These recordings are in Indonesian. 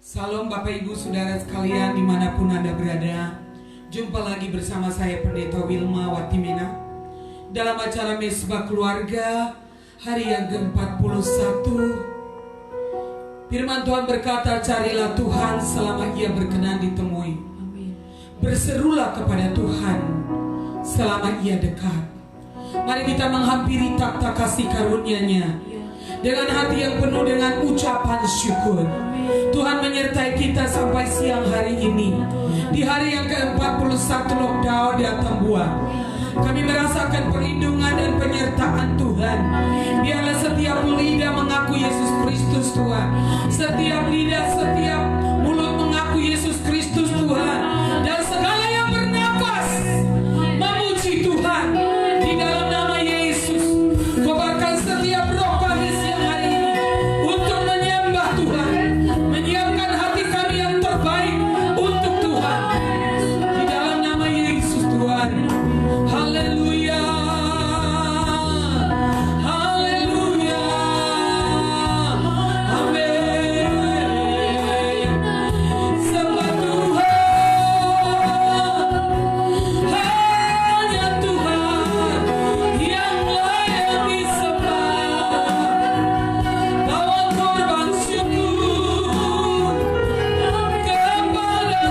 Salam Bapak Ibu Saudara sekalian dimanapun Anda berada. Jumpa lagi bersama saya Pendeta Wilma Watimena dalam acara Mesbah Keluarga hari yang ke-41. Firman Tuhan berkata, carilah Tuhan selama ia berkenan ditemui. Berserulah kepada Tuhan selama ia dekat. Mari kita menghampiri takhta kasih karunia-Nya dengan hati yang penuh dengan ucapan syukur. Tuhan menyertai kita sampai siang hari ini, di hari yang ke-41 lockdown di Atambua. Kami merasakan perlindungan dan penyertaan Tuhan. Biarlah setiap lidah mengaku Yesus Kristus Tuhan. Setiap lidah, setiap mulut mengaku Yesus Kristus Tuhan. Dan segala yang bernapas memuji Tuhan di dalam nama Yesus. Kobarkan setiap roh kami siang hari ini untuk menyembah Tuhan, menyiapkan hati kami yang terbaik untuk Tuhan di dalam nama Yesus Tuhan. Haleluya, haleluya, amin. Sembah Tuhan, hanya Tuhan yang layak disembah. Bawa korban syukur kepada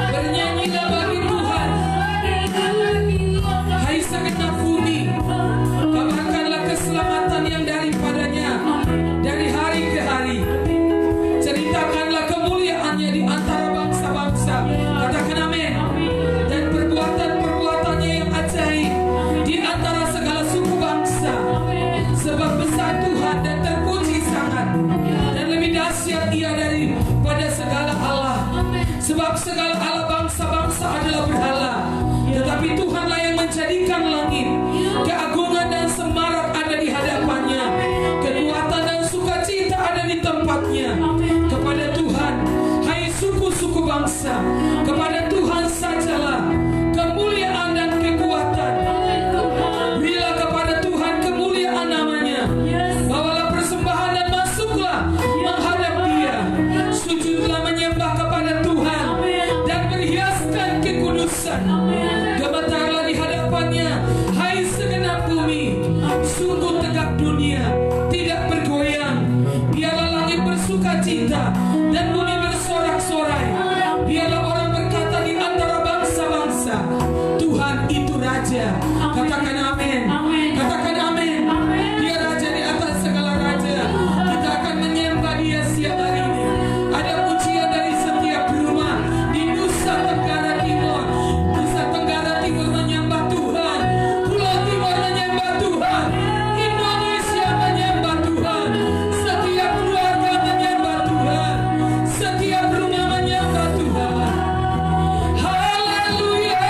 Bernyanyilah bagi Tuhan, hai segenap bumi, kabarkanlah keselamatan yang daripadanya dari hari ke hari. Ceritakanlah kemuliaannya di antara bangsa-bangsa. Katakan amin. Dan perbuatan-perbuatannya yang ajaib di antara segala suku bangsa. Sebab besar Tuhan dan terpuji sangat, dan lebih dahsyat Ia daripada segala Allah. Sebab segala Allah bangsa-bangsa adalah berhala, tetapi Tuhanlah yang menjadikan langit. Keagungan dan semarak ada di hadapannya, kekuatan dan sukacita ada di tempatnya. Kepada Tuhan, hai suku-suku bangsa, kepada Tuhan sajalah kemuliaan dan kekuatan. Berilah kepada Tuhan kemuliaan namanya. Bawalah persembahan dan masuklah menghadap Dia. Sujudlah menyembah kepada Tuhan dan berhiaskan kekudusan. Gemetarlah di hadapannya, hai segenap bumi. Sungguh tegak dunia, tidak bergoyang. Biarlah langit bersukacita dan bumi bersorak-sorai. Biarlah orang berkata di antara bangsa-bangsa, Tuhan itu Raja. Katakan amin. Katakan amin. Dia Raja di atas segala raja. Kita akan menyembah Dia siang hari ini. Ada pujian dari setiap rumah di Nusa Tenggara Timur. Nusa Tenggara Timur menyembah Tuhan, Pulau Timur menyembah Tuhan, Indonesia menyembah Tuhan. Setiap keluarga menyembah Tuhan, setiap rumah menyembah Tuhan. Haleluya.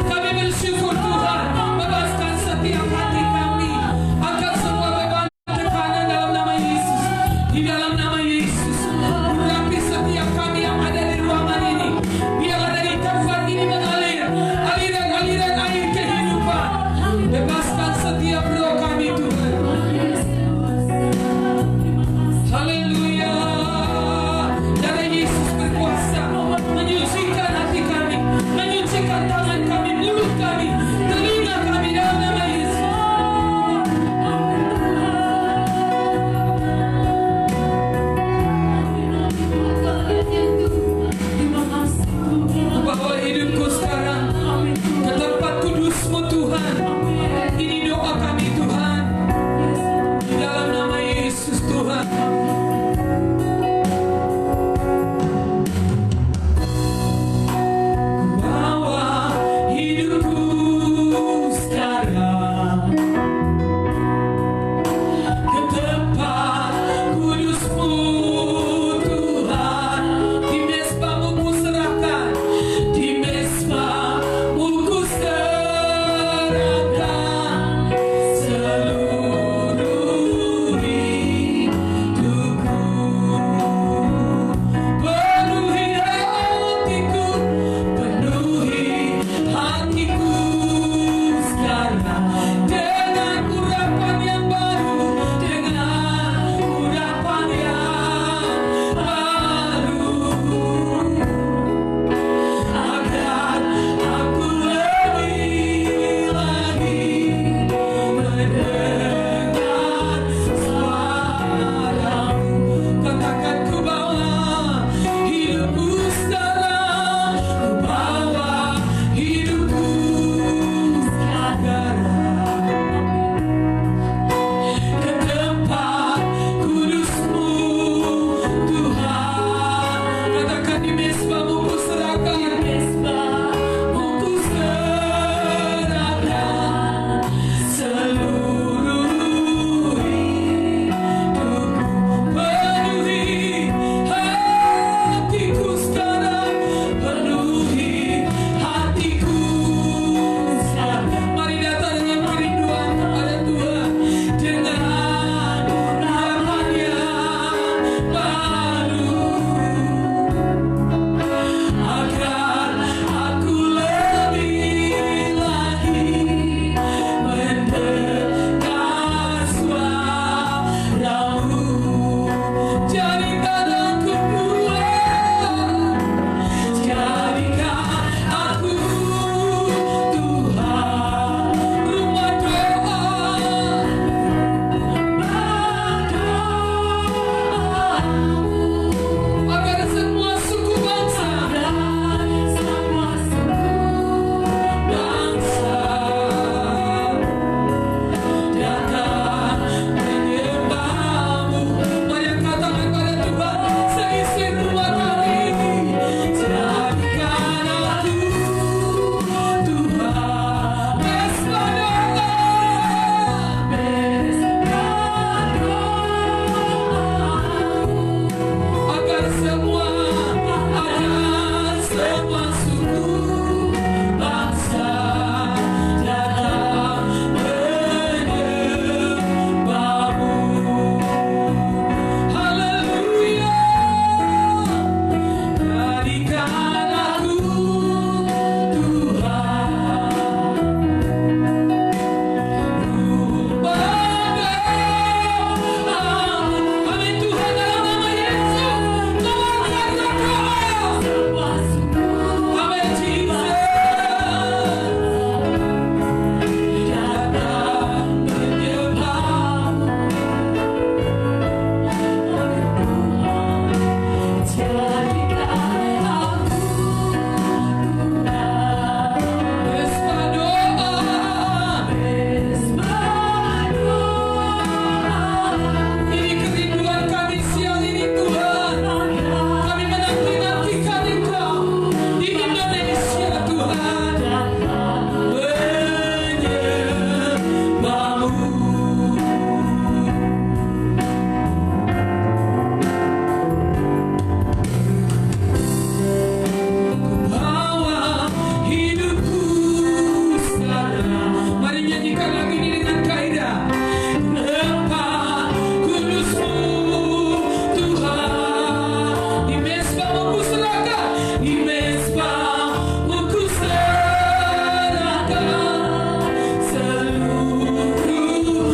Kami bersyukur Tuhan, bebaskan setiap hati kami, angkat semua beban tekanan dalam nama Yesus. Di dalam nama Yesus, urapi setiap kami yang ada di ruangan ini. Biarlah dari tempat ini mengalir aliran-aliran air kehidupan. Bebaskan setiap roh kami Tuhan. Haleluya. Darah Yesus berkuasa menyucikan hati kami, menyucikan tangan kami, mulut kami, telinga kami dalam nama Yesus. Bawa hidupku sekarang ke tempat kudus-Mu Tuhan. Ini doa kami Tuhan. Seluruh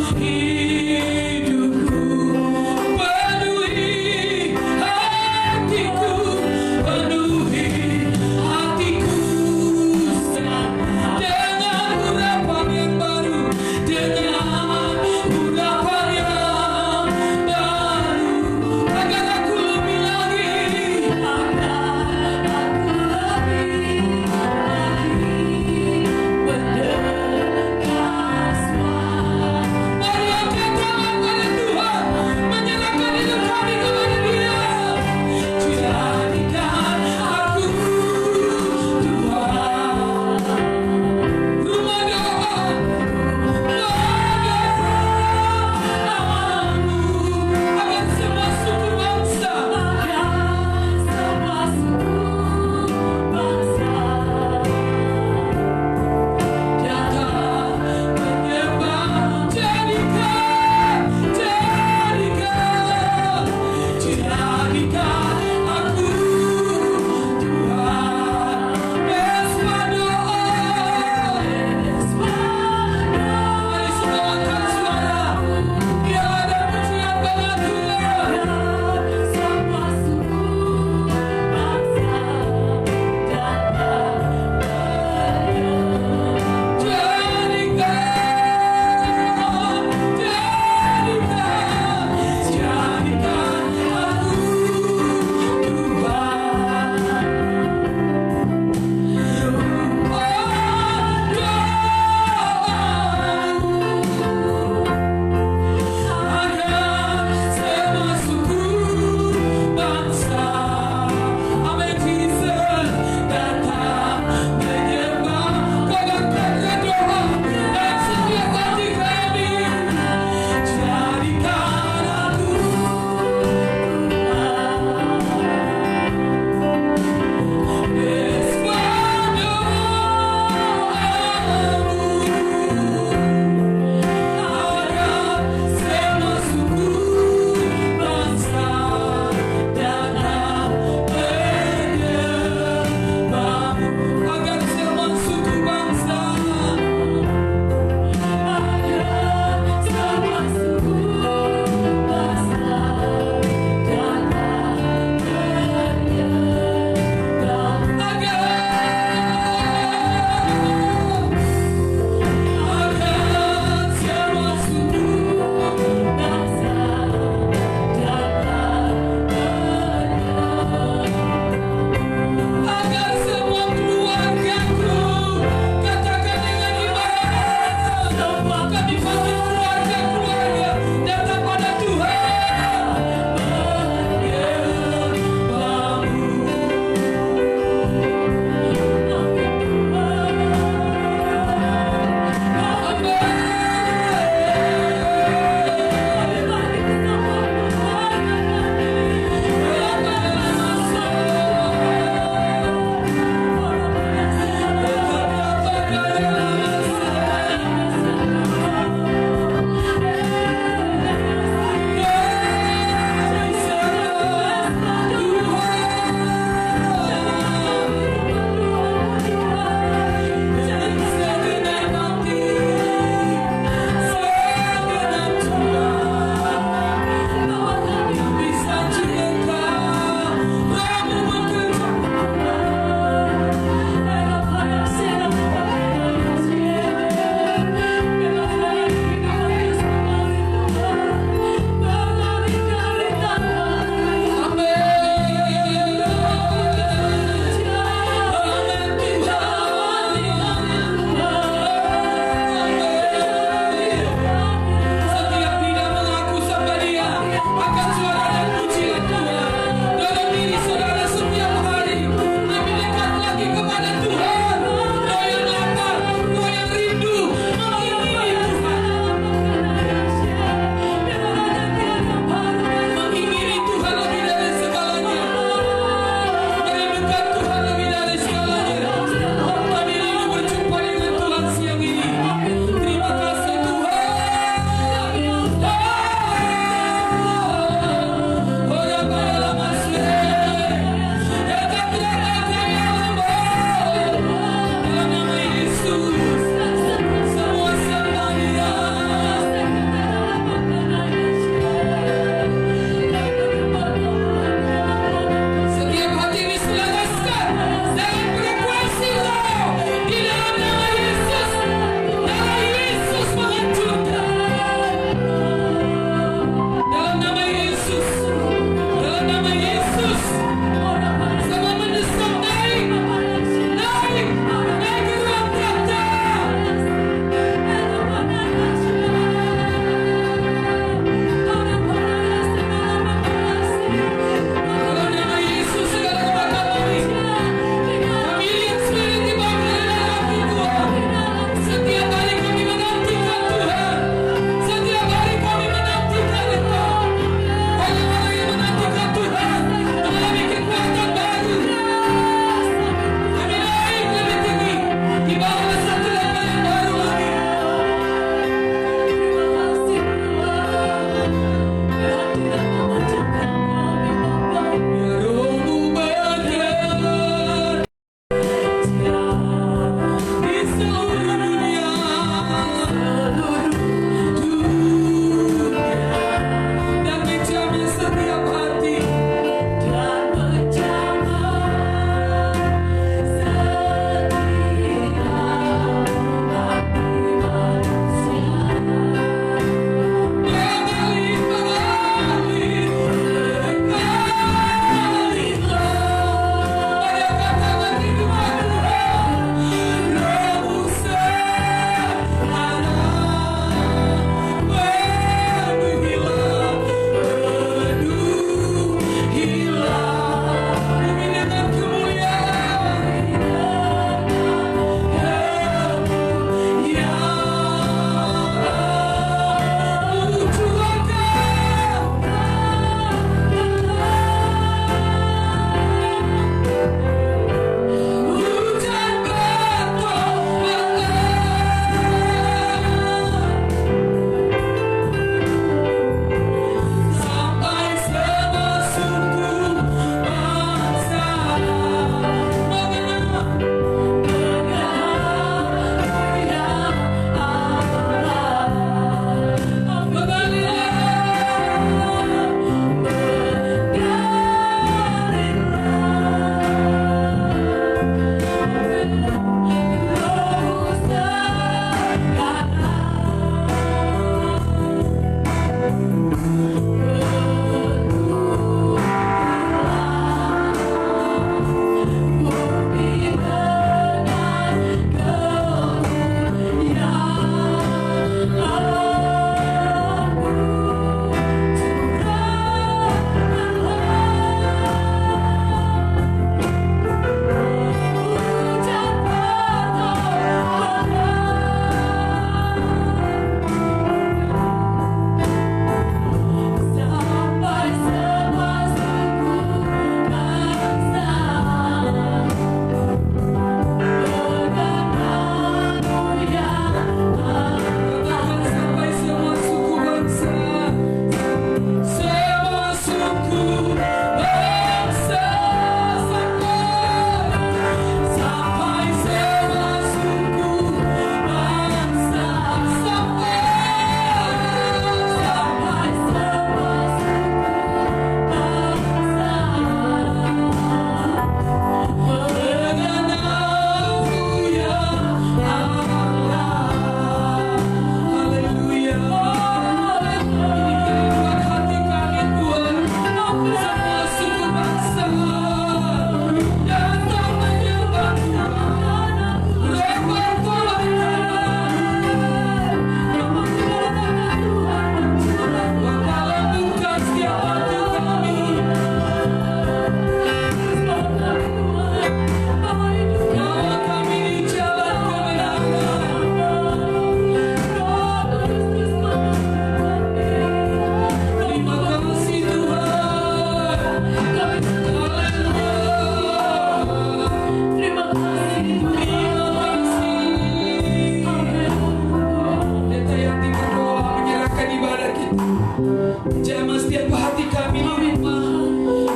Jamah setiap hati kami,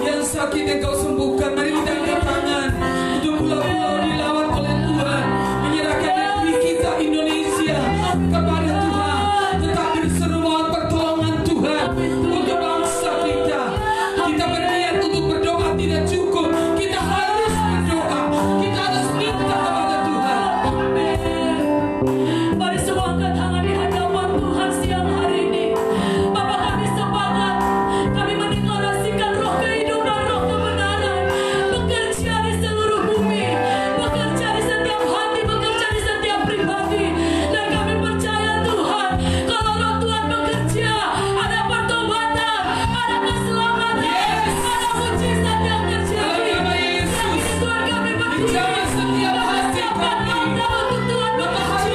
yang sakit Engkau sembuhkan. Mari kita angkat tangan untuk pulau-pulau dilawat oleh Tuhan, menyerahkan negeri kita Indonesia kepada Tuhan. Tetap berseru mohon pertolongan Tuhan untuk bangsa kita. Kita berniat untuk berdoa tidak cukup, kita harus berdoa, kita harus minta kepada Tuhan. Mari semua angkat tangan di hadapan Tuhan siang hari ini. Bapa, kami sepakat, kami mendeklarasikan roh kehidupan, roh kebenaran bekerja di seluruh bumi, bekerja di setiap hati, bekerja di setiap pribadi. Dan kami percaya Tuhan, kalau roh Tuhan bekerja, ada pertobatan, ada keselamatan, ada mujizat yang terjadi. Yang ini Tuhan kami berdiri, mempersiapkan mata untuk Tuhan bekerja,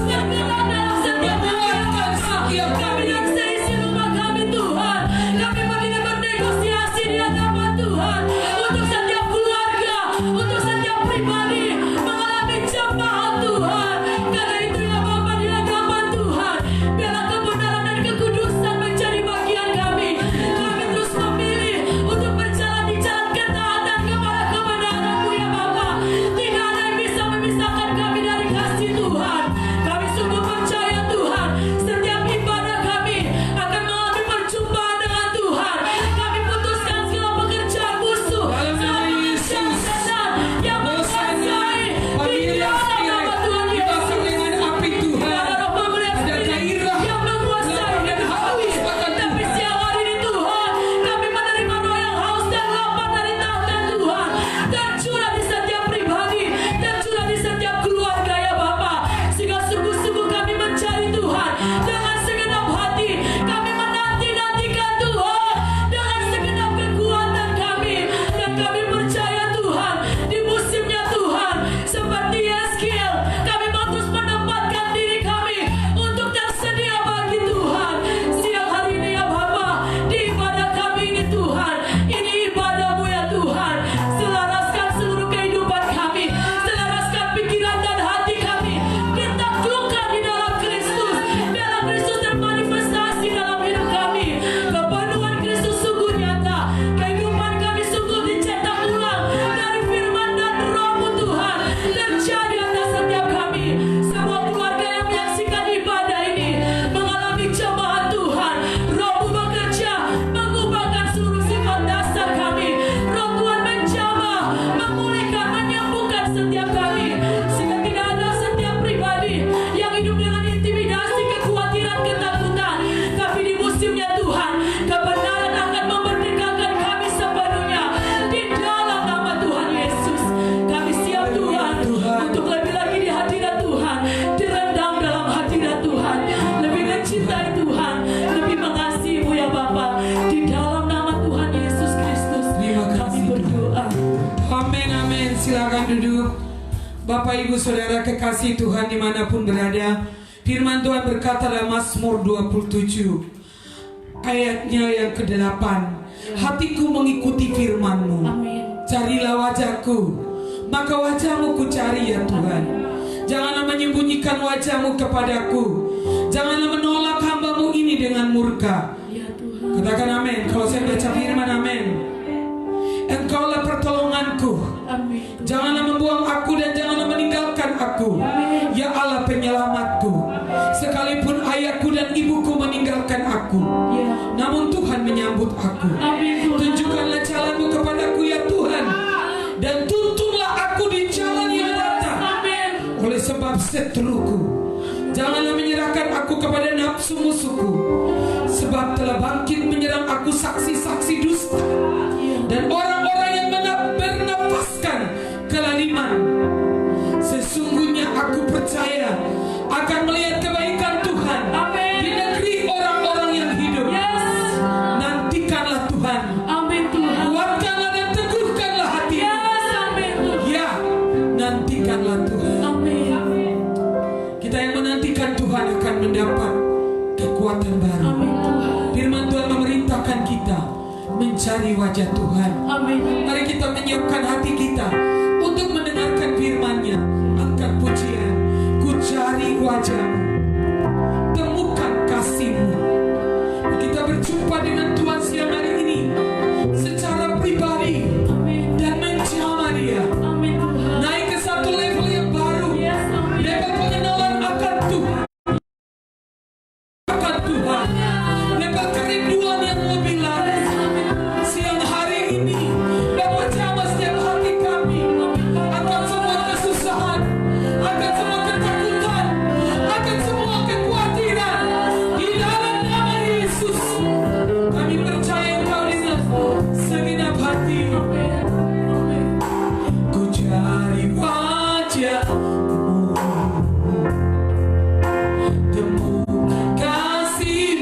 bergerak dalam setiap hati kami dan seisi rumah kami Tuhan. Kami begini bernegosiasi di hadapan Tuhan untuk setiap keluarga, untuk setiap pribadi mengalami jamaah Tuhan. Karena itu ya Bapa, di hadapan Tuhan, biarlah kebenaran dan kekudusan menjadi bagian kami. Kami terus memilih untuk berjalan di jalan ketaatan kepada kebenaran-Mu ya Bapa. Tidak ada yang bisa memisahkan kami dari kasih Tuhan. Kami sungguh percaya Tuhan, setiap ibadah kami akan mengalami perjumpaan dengan Tuhan. Kami putuskan segala pekerjaan musuh, segala pekerjaan setan yang menguasai di dalam nama Tuhan Yesus. Ada roh pemberian Spirit yang menguasai dan haus. Tapi siang hari ini Tuhan, kami menerima roh yang haus dan lapar dari tahta Tuhan. Tercurah di setiap pribadi, tercurah di setiap keluarga ya Bapa. Sehingga sungguh-sungguh kami mencari Tuhan dengan segenap hati. Kami menanti-nantikan Tuhan dengan segenap kekuatan kami. Dan kami percaya Tuhan, di musimnya Tuhan, seperti Yeskiel, kami mau terus menempatkan diri kami untuk tersedia bagi Tuhan. Siang hari ini ya Bapa, di ibadah kami ini Tuhan, ini ibadah-Mu ya Tuhan. Selaraskan seluruh kehidupan kami, selaraskan pikiran dan hati kami, ditaklukkan di dalam Kristus. Biarlah Kristus termanifestasi dalam hidup kami. Kepenuhan Kristus sungguh nyata, kehidupan kami sungguh dicetak ulang dari firman dan Roh-Mu Tuhan. Terjadi atas setiap kami. Semua keluarga yang menyaksikan ibadah ini mengalami jamahan Tuhan. Roh-Mu bekerja, mengubahkan seluruh sifat dasar kami. Roh Tuhan menjamah, memulihkan, menyembuhkan setiap kami. Sehingga tidak ada setiap pribadi yang hidup dengan intimidasi, kekhawatiran, ketakutan. Tapi di musimnya Tuhan, kebenaran akan memerdekakan kami sepenuhnya. Di dalam nama Tuhan Yesus, kami siap Tuhan untuk lebih lagi di hadirat Tuhan, direndam dalam hadirat Tuhan, lebih mencintai Tuhan, lebih mengasihi-Mu ya Bapa. Di dalam nama Tuhan Yesus Kristus, Terima kami kasih, berdoa. Amin, amin. Silakan duduk. Bapak Ibu Saudara kekasih Tuhan dimanapun berada, firman Tuhan berkata dalam Mazmur 27 ayatnya yang ke-8, hatiku mengikuti firman-Mu. Amin. Carilah wajah-Ku, maka wajah-Mu ku cari ya Tuhan. Janganlah menyembunyikan wajah-Mu kepadaku, janganlah menolak hamba-Mu ini dengan murka. Ya Tuhan. Katakan amin. Kalau saya baca firman, amin. Engkaulah pertolonganku, Amin. janganlah membuang aku dan janganlah meninggalkan aku. Ya Allah penyelamatku, sekalipun ayahku dan ibuku meninggalkan aku, Ya. namun Tuhan menyambut aku. Amin Tuhan. Tunjukkanlah jalan-Mu kepadaku ya Tuhan, dan tuntunlah aku di jalan yang datang. Amin. Oleh sebab seteruku, janganlah menyerahkan aku kepada nafsu musuhku, sebab telah bangkit menyerang aku saksi-saksi dusta dan orang-orang yang bernapaskan kelaliman. Sesungguhnya aku percaya akan melihat kebaikan Tuhan Amin. di negeri orang-orang yang hidup. Yes. Nantikanlah Tuhan, Amin Tuhan. kuatkanlah dan teguhkanlah hati. Yes. Amin Tuhan. Ya, nantikanlah Tuhan. Amin. Kita yang menantikan Tuhan akan mendapat kekuatan baru. Amin Tuhan. Firman Tuhan memerintahkan kita mencari wajah Tuhan. Amin. Mari kita menyiapkan hati kita untuk mendengarkan firman-Nya. Angkat pujian, ku cari wajah-Mu, temukan kasih-Mu. berjumpa dengan Tuhan siang hari ini secara pribadi dan menjamah dia. Amin Tuhan. Naik ke satu level yang baru, Yes, amin. level pengenalan akan Tuhan, level kerinduan yang lebih lagi. Siang hari ini Bapa jamah setiap hati kami akan semua kesusahan, akan semua ketakutan, akan semua kekhawatiran. Di dalam nama Yesus kami percaya Engkau dengan segenap hati. Ku cari wajah-Mu, temu kasih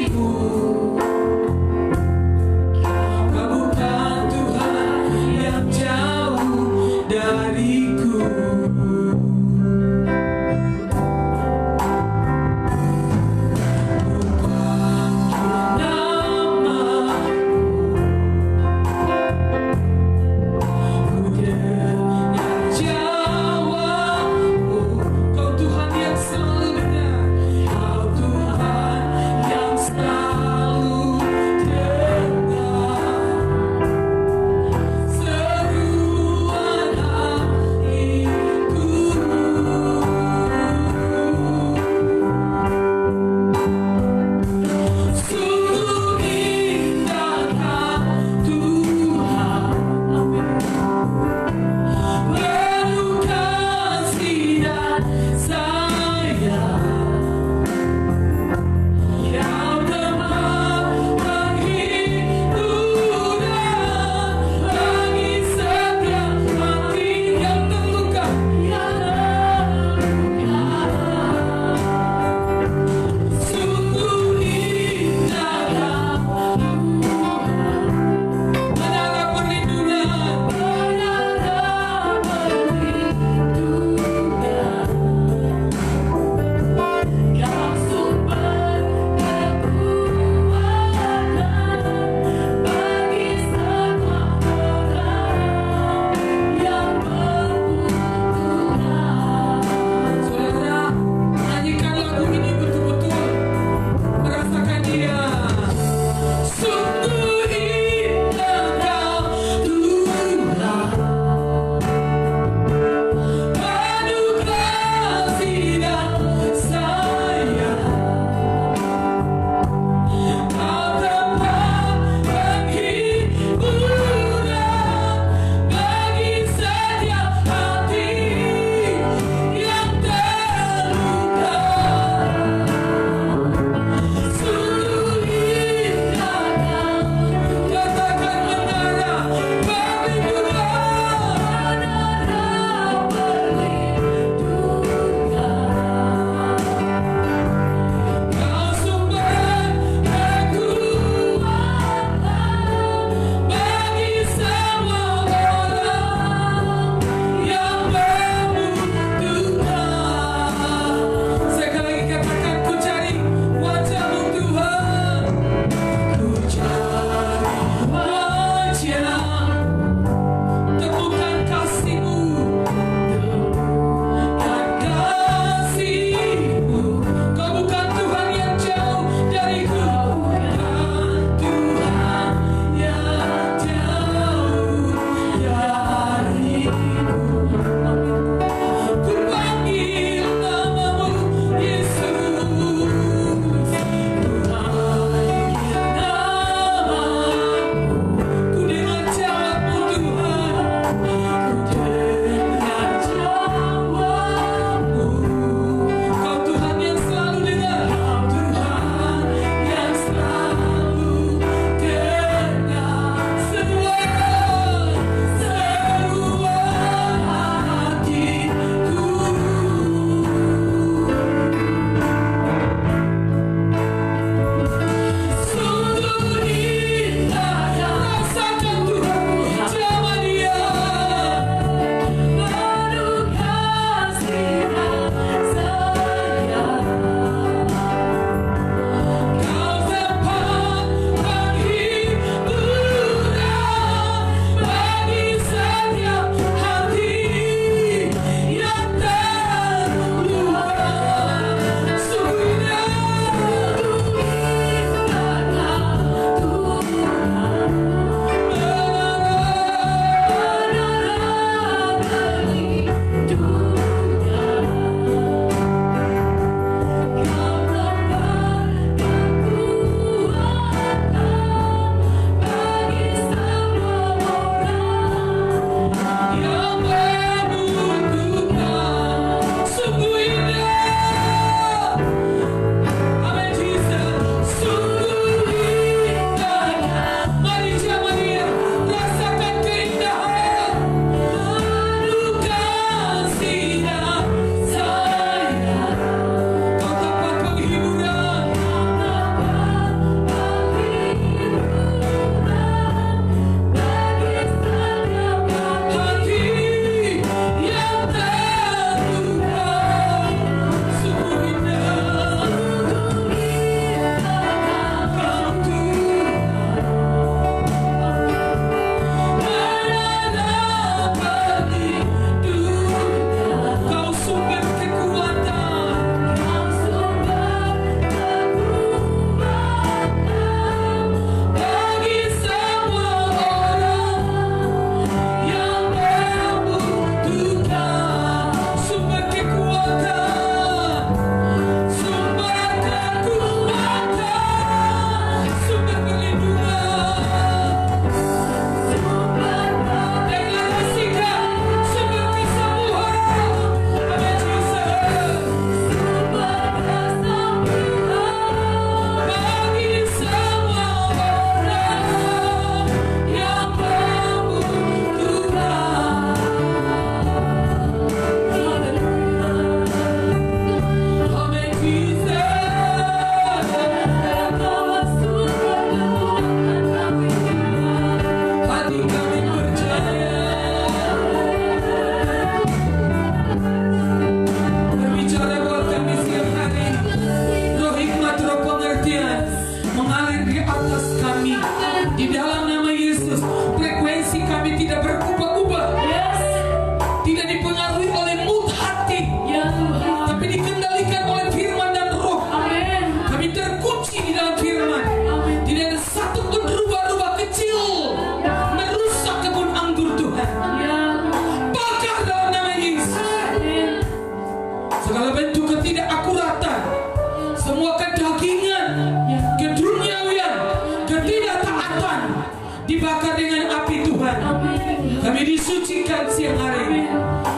Kami disucikan siang hari ini.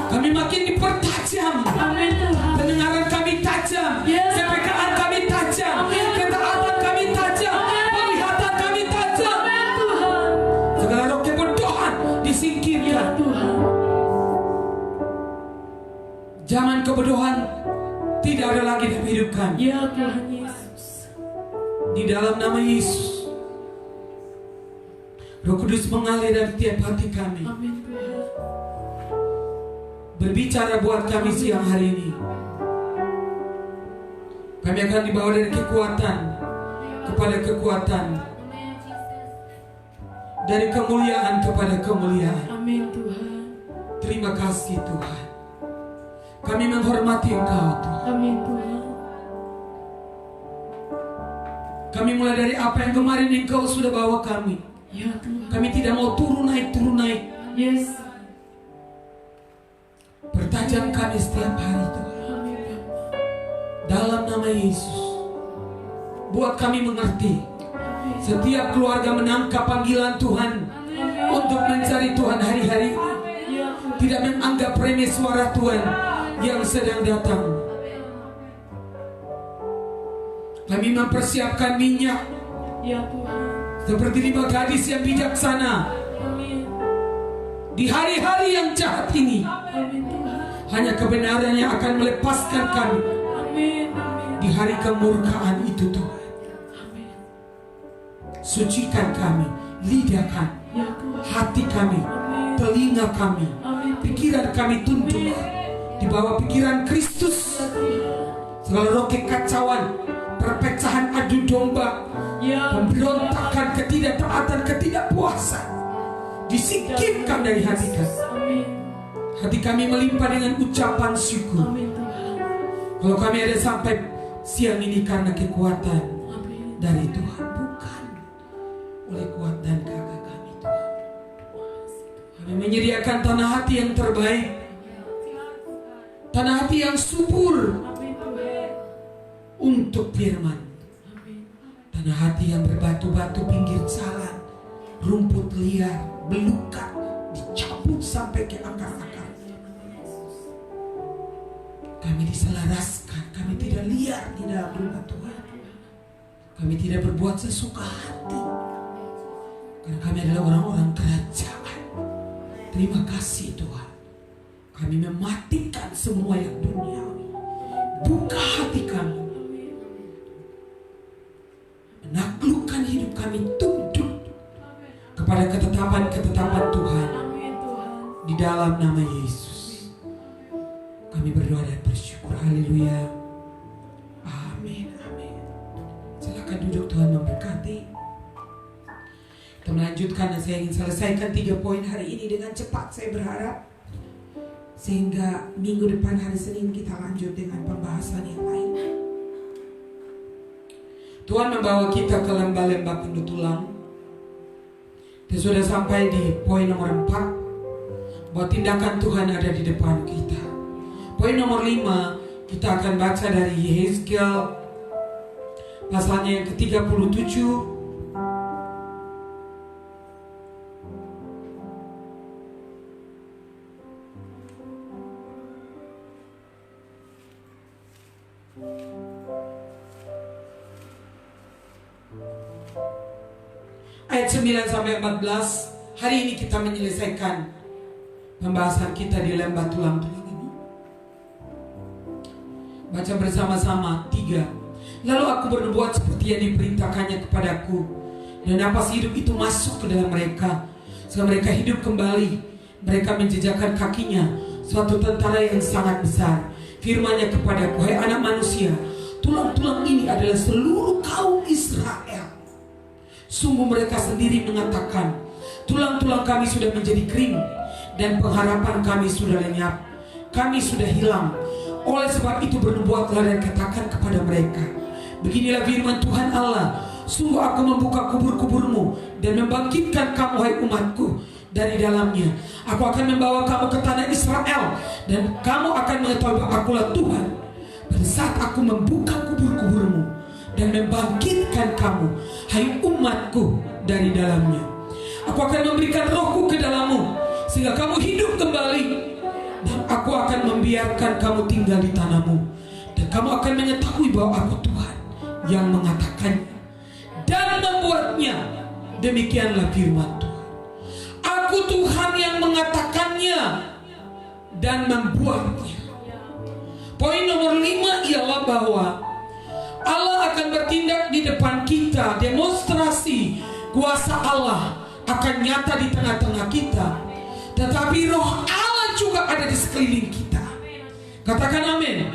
Kami makin dipertajam. Amin Tuhan. Pendengaran kami tajam. Yes. Kepekaan kami tajam. Ketaatan kami tajam. Penglihatan kami tajam. Amin Tuhan. Segala roh kebodohan Ya disingkirkan. Tuhan. Zaman kebodohan tidak ada lagi dalam hidup kami. Ya Tuhan Yesus. Di dalam nama Yesus, Roh Kudus mengalir dari tiap hati kami, Amin Tuhan. berbicara buat kami siang hari ini. Kami akan dibawa dari kekuatan kepada kekuatan, dari kemuliaan kepada kemuliaan. Amin Tuhan. Terima kasih Tuhan. Kami menghormati Engkau Tuhan. Amin Tuhan. Kami mulai dari apa yang kemarin Engkau sudah bawa kami. Ya Tuhan. Kami tidak mau turun naik. Yes. Pertajam kami setiap hari Tuhan. Amin Tuhan. Dalam nama Yesus, buat kami mengerti. Setiap keluarga menangkap panggilan Tuhan untuk mencari Tuhan hari-hari ini. Ya Tuhan. Tidak menganggap remeh suara Tuhan yang sedang datang. Kami mempersiapkan minyak Ya Tuhan. seperti 5 gadis yang bijaksana Amin. di hari-hari yang jahat ini. Amin Tuhan. Hanya kebenaran yang akan melepaskan kami Amin. Amin. di hari kemurkaan itu Tuhan. Amin. Sucikan kami, lidah kami, Ya Tuhan. hati kami, Amin. telinga kami, Amin. pikiran kami tunduk di bawah pikiran Kristus. Ya Tuhan. Segala roh kekacauan, perpecahan, adu domba, Ya. pemberontakan, ketidaktaatan, ketidakpuasan disingkirkan dari hati kami. Amin. Hati kami melimpah dengan ucapan syukur. Amin Tuhan. Kalau kami ada sampai siang ini karena kekuatan Amin. dari Tuhan, bukan oleh kuat dan gagah kami Tuhan. Kami menyediakan tanah hati yang terbaik, tanah hati yang subur Amin Tuhan. untuk firman. Amin. Tanah hati yang berbatu-batu pinggir jalan, rumput liar, belukar, dicabut sampai ke akar-akar. Kami diselaraskan, kami tidak liar di dalam rumah Tuhan. Kami tidak berbuat sesuka hati, karena kami adalah orang-orang kerajaan. Terima kasih Tuhan. Kami mematikan semua yang duniawi. Buka hati kami, menaklukkan hidup kami, tunduk kepada ketetapan-ketetapan Tuhan. Amin Tuhan. Di dalam nama Yesus kami berdoa dan bersyukur. Haleluya. Amin. Amin. Silakan duduk, Tuhan memberkati. Kita melanjutkan dan saya ingin selesaikan 3 poin hari ini dengan cepat, saya berharap, sehingga minggu depan hari Senin kita lanjut dengan pembahasan yang lain. Tuhan membawa kita ke lembah-lembah penuh tulang. Kita sudah sampai di poin nomor 4, bahwa tindakan Tuhan ada di depan kita. Poin nomor 5, kita akan baca dari Yehezkiel pasalnya yang ke-37. Ayat 9 sampai 14. Hari ini kita menyelesaikan pembahasan kita di lembah tulang-tulang ini. Baca bersama-sama 3. Lalu aku berbuat seperti yang diperintahkannya kepadaku, dan napas hidup itu masuk ke dalam mereka, sehingga mereka hidup kembali. Mereka menjejakkan kakinya suatu tentara yang sangat besar. Firman-Nya kepadaku, hai anak manusia, tulang-tulang ini adalah seluruh kaum Israel. Sungguh mereka sendiri mengatakan, tulang-tulang kami sudah menjadi kering, dan pengharapan kami sudah lenyap. Kami sudah hilang. Oleh sebab itu bernubuatlah dan katakan kepada mereka, beginilah firman Tuhan Allah, sungguh aku membuka kubur-kuburmu dan membangkitkan kamu, hai umatku, dari dalamnya. Aku akan membawa kamu ke tanah Israel, dan kamu akan mengetahui bahwa akulah Tuhan. Pada saat aku membuka kubur-kuburmu dan membangkitkan kamu, hai umatku, dari dalamnya. Aku akan memberikan rohku ke dalammu, sehingga kamu hidup kembali. Dan aku akan membiarkan kamu tinggal di tanahmu, dan kamu akan mengetahui bahwa aku Tuhan yang mengatakannya dan membuatnya. Demikianlah firman Tuhan. Aku Tuhan yang mengatakannya dan membuatnya. Poin nomor 5 ialah bahwa Allah akan bertindak di depan kita. Demonstrasi kuasa Allah akan nyata di tengah-tengah kita. Tetapi roh Allah juga ada di sekeliling kita. Katakan amin.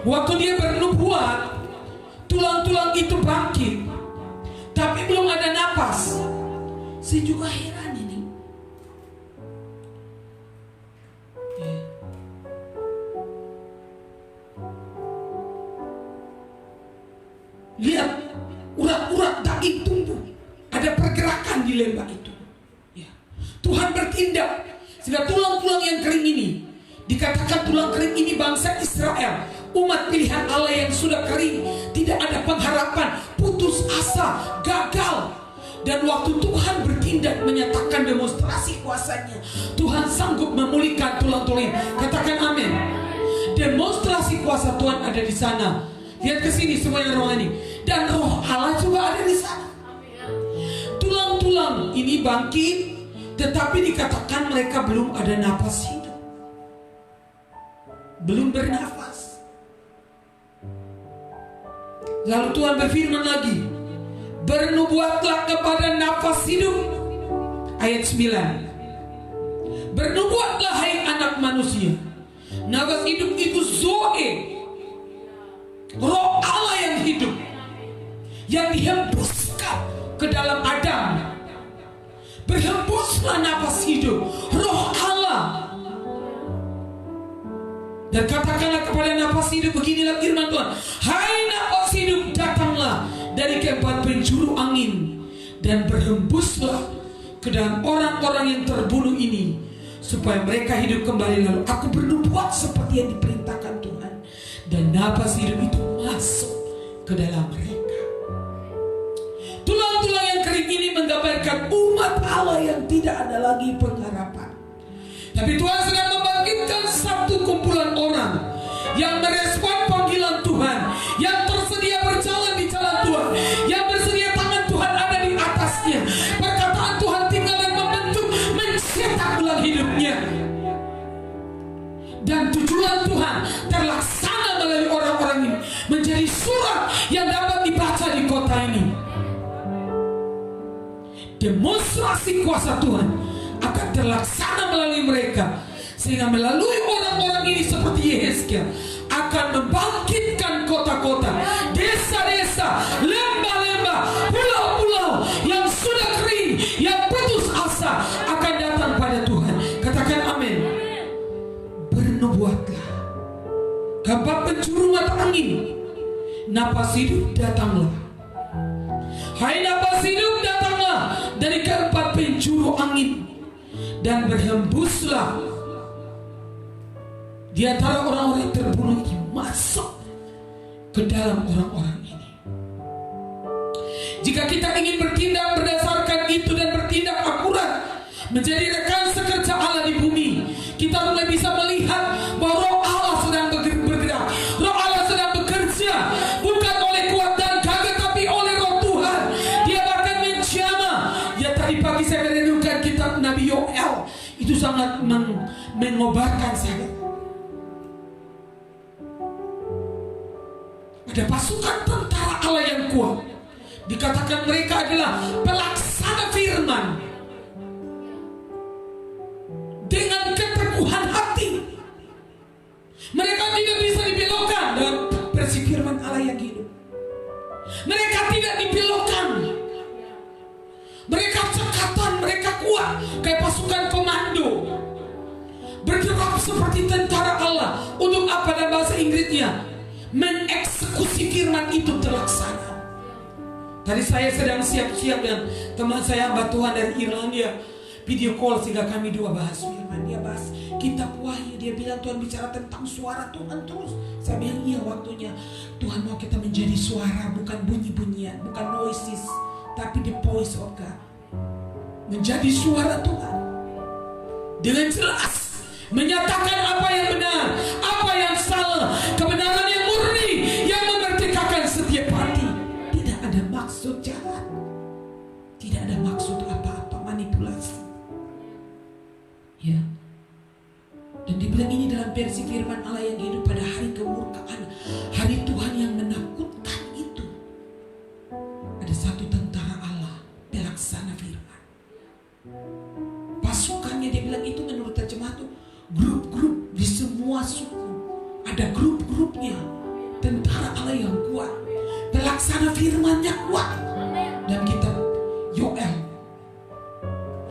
Waktu dia bernubuat, tulang-tulang itu bangkit, tapi belum ada napas. Saya juga heran ini. Lihat, urat-urat daging tumbuh. Ada pergerakan di lembah itu. Ya. Tuhan bertindak sehingga tulang-tulang yang kering ini, dikatakan tulang kering ini bangsa Israel, umat pilihan Allah yang sudah kering, tidak ada pengharapan, putus asa, gagal. Dan waktu Tuhan bertindak menyatakan demonstrasi kuasanya, Tuhan sanggup memulihkan tulang-tulang. Katakan amin. Demonstrasi kuasa Tuhan ada di sana. Lihat ke sini semua yang rohani. Dan roh Allah juga ada di sana. Tulang-tulang ini bangkit, tetapi dikatakan mereka belum ada napas hidup, belum bernafas. Lalu Tuhan berfirman lagi, bernubuatlah kepada nafas hidup. Ayat 9. Bernubuatlah hai anak manusia. Nafas hidup itu Zoe, roh Allah yang hidup, yang dihembuskan ke dalam Adam. Berhembuslah nafas hidup roh Allah. Dan katakanlah kepada nafas hidup, beginilah firman Tuhan, hai nafas hidup, datanglah dari keempat penjuru angin dan berhembuslah ke dalam orang-orang yang terbunuh ini, supaya mereka hidup kembali. Lalu aku bernubuat seperti yang diperintahkan Tuhan, dan nafas hidup itu masuk ke dalam mereka. Tulang-tulang yang kering ini menggambarkan umat Allah yang tidak ada lagi pengharapan. Tapi Tuhan sedang membangkitkan satu kumpulan orang yang merespon panggilan Tuhan, yang tersedia berjalan di jalan Tuhan, yang bersedia tangan Tuhan ada di atasnya. Perkataan Tuhan tinggal dan membentuk, mencetak ulang hidupnya. Dan tujuan Tuhan terlaksana melalui orang-orang ini, menjadi surat yang dapat dibaca di kota ini. Demonstrasi kuasa Tuhan akan terlaksana melalui mereka, sehingga melalui orang-orang ini seperti Yehezkiel akan membangkitkan kota-kota, desa-desa, lembah-lembah, pulau-pulau yang sudah kering, yang putus asa, akan datang pada Tuhan. Katakan amin. Bernubuatlah keempat penjuru mata angin, napas hidup datanglah. Hai napas hidup, datanglah dari keempat penjuru angin dan berhembuslah di antara orang-orang yang terbunuh ini, masuk ke dalam orang-orang ini. Jika kita ingin bertindak berdasarkan itu dan bertindak akurat, menjadi rekan sekerja Allah di bumi, kita mulai bisa melihat bahwa roh Allah sedang bergerak, roh Allah sedang bekerja, bukan oleh kuat dan gagah, tapi oleh roh Tuhan. Dia bahkan menjamah. Ya, tadi pagi saya merenungkan kitab Nabi Yoel, itu sangat mengobarkan saya. Ada pasukan tentara Allah yang kuat, dikatakan mereka adalah pelaksana firman dengan keteguhan hati. Mereka tidak bisa dibelokkan dengan versi firman Allah yang hidup. Mereka tidak dibelokkan. Mereka cekatan, mereka kuat kayak pasukan komando, bergerak seperti tentara Allah. Untuk apa? Dalam bahasa Inggrisnya, mengeksekusi firman itu terlaksana. Tadi saya sedang siap-siap dengan teman saya hamba Tuhan dari Irlandia, video call, sehingga kami dua bahas firman. Dia bahas kitab Wahyu. Dia bilang Tuhan bicara tentang suara Tuhan terus. Saya bilang iya, waktunya Tuhan mau kita menjadi suara, bukan bunyi-bunyian, bukan noises, tapi the voice of God. Menjadi suara Tuhan. dengan jelas menyatakan apa yang benar, apa yang salah, kebenaran yang murni, yang memerdekakan setiap hati. Tidak ada maksud jahat, tidak ada maksud apa-apa manipulasi. Ya. Dan dibilang ini dalam versi firman Allah yang hidup pada hari kemurkaan, hari Tuhan yang menakutkan itu. Ada satu tentara Allah, pelaksana firman. Pasukannya dia bilang itu menurut terjemah itu grup-grup di semua suku. Ada grup-grupnya. Tentara Allah yang kuat, pelaksana firman-Nya kuat. Dan kitab Yoel,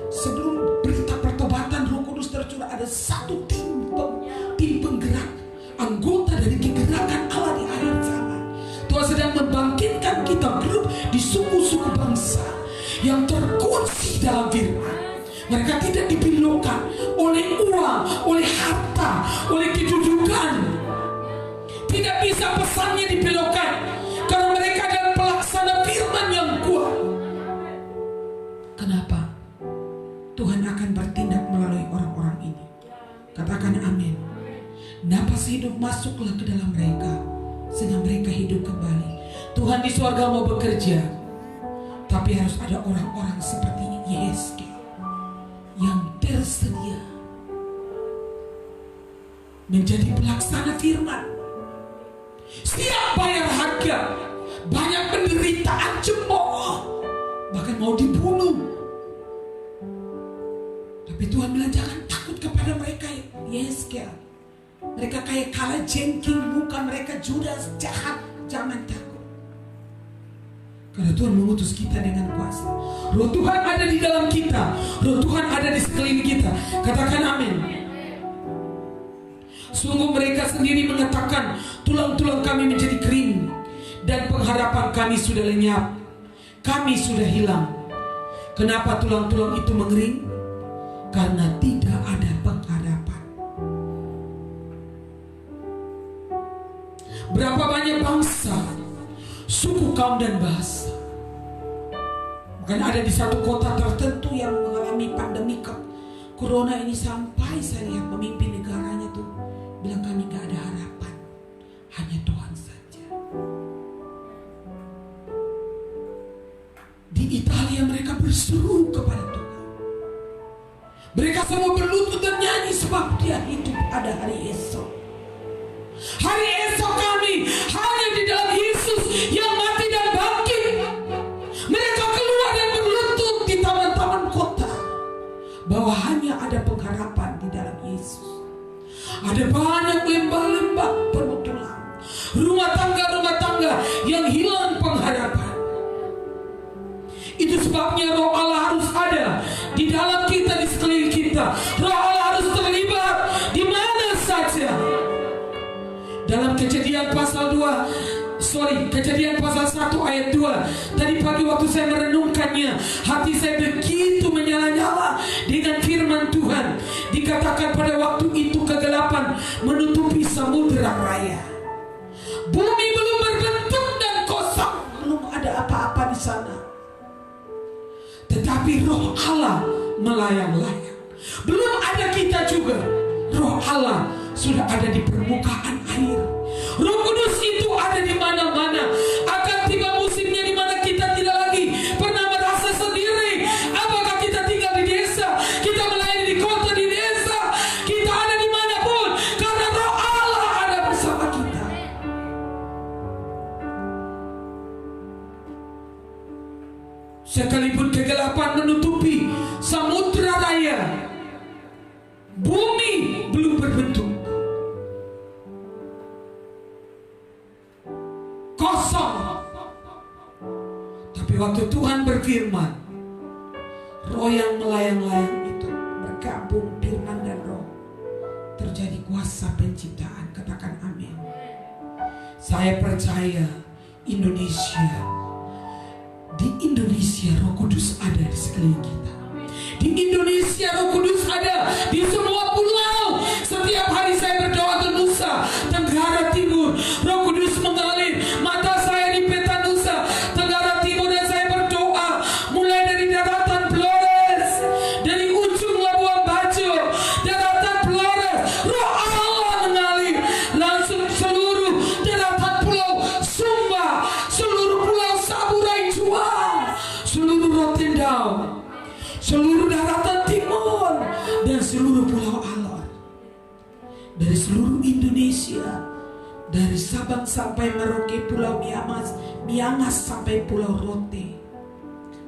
sebelum berita pertobatan Roh Kudus tercurah, ada satu tim penggerak, anggota dari kegerakan Allah di akhir zaman. Tuhan sedang membangkitkan kita grup di suku-suku bangsa yang terkunci dalam firman. Mereka tidak dibelokkan oleh uang, oleh harta, oleh kedudukan. Tidak bisa pesannya dibelokkan, karena mereka adalah pelaksana firman yang kuat. Kenapa? Tuhan akan bertindak melalui orang-orang ini. Katakan amin. Napas hidup masuklah ke dalam mereka, sehingga mereka hidup kembali. Tuhan di surga mau bekerja, tapi harus ada orang-orang seperti Yeskel yang bersedia menjadi pelaksana firman, siap bayar harga, banyak penderitaan, cemooh, bahkan mau dibunuh. Tapi Tuhan bilang jangan takut kepada mereka, Yeskel. Mereka kayak kala jengking, muka mereka Judas jahat, jangan takut. Karena Tuhan mengutus kita dengan kuasa. Roh Tuhan ada di dalam kita, Roh Tuhan ada di sekeliling kita. Katakan amin. Sungguh mereka sendiri mengatakan, tulang-tulang kami menjadi kering dan pengharapan kami sudah lenyap, kami sudah hilang. Kenapa tulang-tulang itu mengering? Karena tidak ada pengharapan. Berapa banyak bangsa, suku, kaum, dan bahasa. Bahkan ada di satu kota tertentu yang mengalami pandemi corona ini, sampai saya lihat pemimpin negaranya tuh bilang kami gak ada harapan, hanya Tuhan saja. Di Italia mereka berseru kepada Tuhan. Mereka semua berlutut dan nyanyi sebab Dia hidup pada hari esok. Hari esok kami hanya di dalam Yesus yang mati dan bangkit. Mereka keluar dan berlutut di taman-taman kota, bahwa hanya ada pengharapan di dalam Yesus. Ada banyak lembah-lembah penuh tulang, rumah tangga yang hilang pengharapan. Itu sebabnya Roh Allah harus ada di dalam kita, di sekeliling kita. Roh Allah harus terlibat di mana saja. Dalam Kejadian pasal 1 ayat 2. Tadi pagi waktu saya merenungkannya, hati saya begitu menyala-nyala dengan firman Tuhan. Dikatakan pada waktu itu kegelapan menutupi samudera raya. Bumi belum berbentuk dan kosong, belum ada apa-apa di sana. Tetapi Roh Allah melayang-layang. Belum ada kita juga, Roh Allah sudah ada di permukaan air. Roh Kudus itu ada di mana-mana. Akan tiba musimnya di mana kita tidak lagi pernah merasa sendiri. Apakah kita tinggal di desa, kita melayani di kota, di desa, kita ada dimanapun, karena Roh Allah ada bersama kita. Sekalipun kegelapan menutupi samudra raya, bumi belum berbentuk, kosong. Tapi waktu Tuhan berfirman, Roh yang melayang-layang itu bergabung, firman dan Roh, terjadi kuasa penciptaan. Katakan amin. Saya percaya Indonesia, di Indonesia Roh Kudus ada di sekeliling kita. Di Indonesia Roh Kudus ada di semua pulau. Setiap hari saya berdoa ke Nusa Tenggara Timur, Roh Kudus mengalir. Mata saya di peta Nusa Tenggara Timur, dan saya berdoa mulai dari daratan Flores, dari ujung Labuan Bajo, hijau, seluruh daratan timur, dan seluruh pulau Alor. Dari seluruh Indonesia, dari Sabang sampai Merauke, Pulau Miangas sampai Pulau Rote,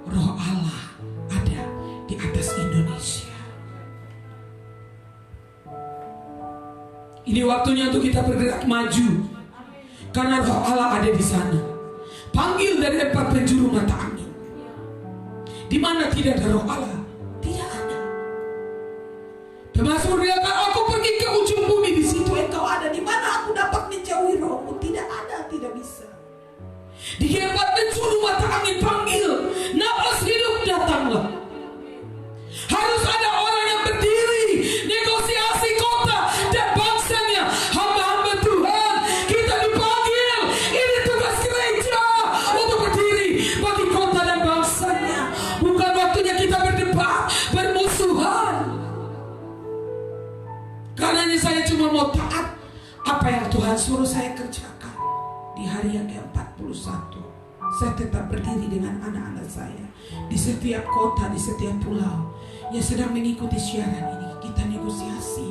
Roh Allah ada di atas Indonesia. Ini waktunya untuk kita bergerak maju, karena Roh Allah ada di sana. Panggil dari 4 penjuru mata angin. Di mana tidak ada Roh Allah, tidak ada. Mazmur bilang, aku pergi ke ujung bumi, di situ engkau ada. Di mana aku dapat menjauhi Rohmu? Tidak ada, tidak bisa. Di 4 penjuru mata angin panggil, napas hidup datanglah. Harus ada orang yang berdiri, negosiasi kota dan bangsanya. Hamba-hamba Tuhan, kita dipanggil. Ini tugas gereja untuk berdiri bagi kota dan bangsanya. Bukan waktunya kita berdebat, bermusuhan. Karena saya cuma mau taat apa yang Tuhan suruh saya kerjakan. Di hari yang ke-41 saya tetap berdiri dengan anak-anak saya di setiap kota, di setiap pulau yang sedang mengikuti siaran ini. Kita negosiasi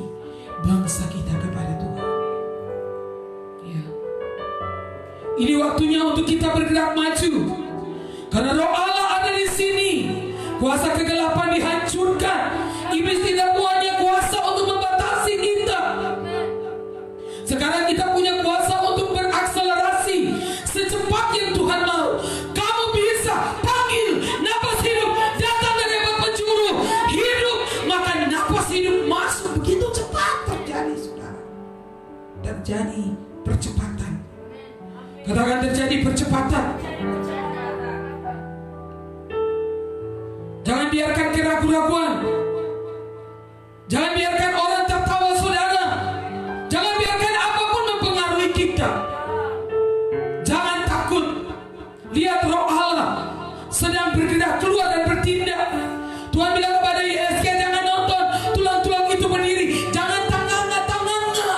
bangsa kita kepada Tuhan ya. Ini waktunya untuk kita bergerak maju, karena Roh Allah ada di sini. Kuasa kegelapan dihancurkan. Iblis tidak punya kuasa untuk membatasi kita. Sekarang kita punya kuasa untuk berakselerasi secepat yang Tuhan mau. Kamu bisa panggil napas hidup datang dari 4 penjuru hidup, maka napas hidup masuk. Begitu cepat terjadi, saudara. Terjadi percepatan. Katakan terjadi percepatan. Jangan biarkan keraguan-raguan. Jangan biarkan orang tertawa saudara. Jangan biarkan apapun mempengaruhi kita. Jangan takut. Lihat Roh Allah sedang bergerak keluar dan bertindak. Tuhan bilang kepada Yesaya, jangan nonton tulang-tulang itu berdiri. Jangan tanganga-tanganga.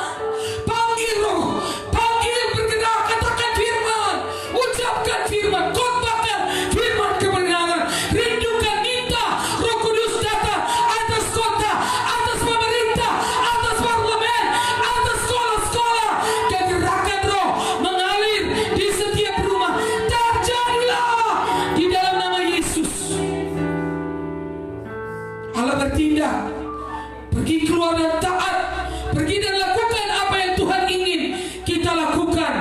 Panggil Roh, panggil bergerak, katakan firman, ucapkan firman, khotbahkan firman kebenaran. Rindukan, minta Roh Kudus datang atas kota, atas pemerintah, atas parlemen, atas sekolah-sekolah. Kegerakan Roh mengalir di setiap rumah. Terjadilah di dalam nama Yesus. Allah bertindak. Pergi keluar dan taat. Pergi dan lakukan apa yang Tuhan ingin kita lakukan.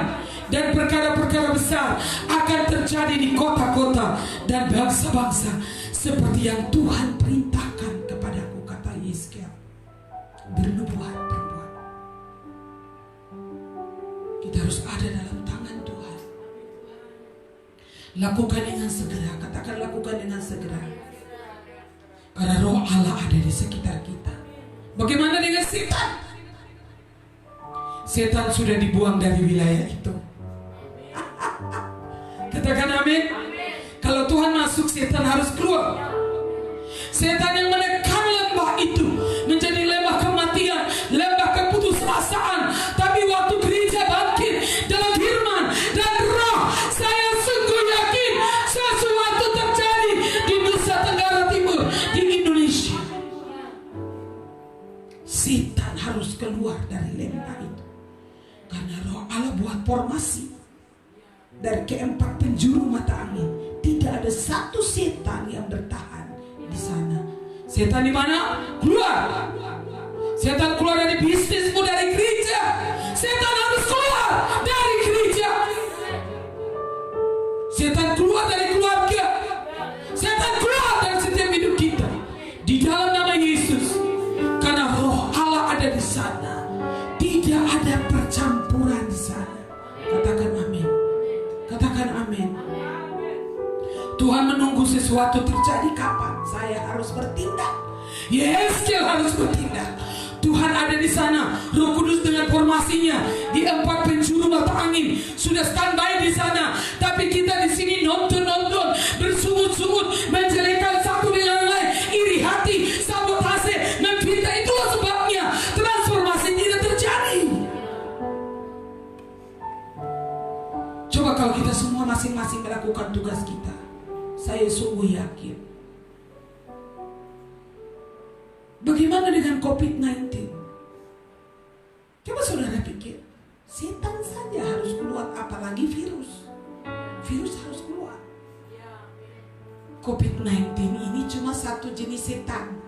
Dan perkara-perkara besar akan terjadi di kota-kota dan bangsa-bangsa seperti yang Tuhan perintahkan kepadaku, kata Yesaya. Bernubuat, berbuat. Kita harus ada dalam tangan Tuhan. Lakukan dengan segera. Katakan lakukan dengan segera. Karena Roh Allah ada di sekitar kita. Bagaimana dengan setan? Setan sudah dibuang dari wilayah itu. Katakan amin. Kalau Tuhan masuk, setan harus keluar. Setan yang menekan lembah itu menjadi lembah kematian, lembah keputusasaan. Tapi waktu gereja bangkit dalam firman dan Roh, saya sungguh yakin sesuatu terjadi di Nusa Tenggara Timur, di Indonesia. Setan harus keluar dari lembah itu. Karena Roh Allah buat formasi dari ke-4 penjuru mata angin. Tidak ada satu setan yang bertahan di sana. Setan di mana? Keluar. Setan keluar dari bisnismu, dari gereja. Setan harus keluar dari gereja. Setan keluar dari keluarga. Setan keluar dari setiap hidup kita. Di dalam nama Yesus. Karena Roh Allah ada di sana. Tidak ada percampuran di sana. Katakan amin. Katakan amin. Tuhan menunggu sesuatu terjadi kapan? Saya harus bertindak. Yesaya harus bertindak. Tuhan ada di sana. Roh Kudus dengan formasinya di 4 penjuru mata angin sudah standby di sana. Tapi kita di sini nonton, bersungut-sungut, menjelekkan satu dengan lain, iri hati, sabotase, memfitnah. Itulah sebabnya transformasi tidak terjadi. Coba kalau kita semua masing-masing melakukan tugas kita, saya sungguh yakin Bagaimana dengan COVID-19? Coba saudara pikir, setan saja harus keluar, apalagi virus. Virus harus keluar. COVID-19 ini cuma satu jenis setan.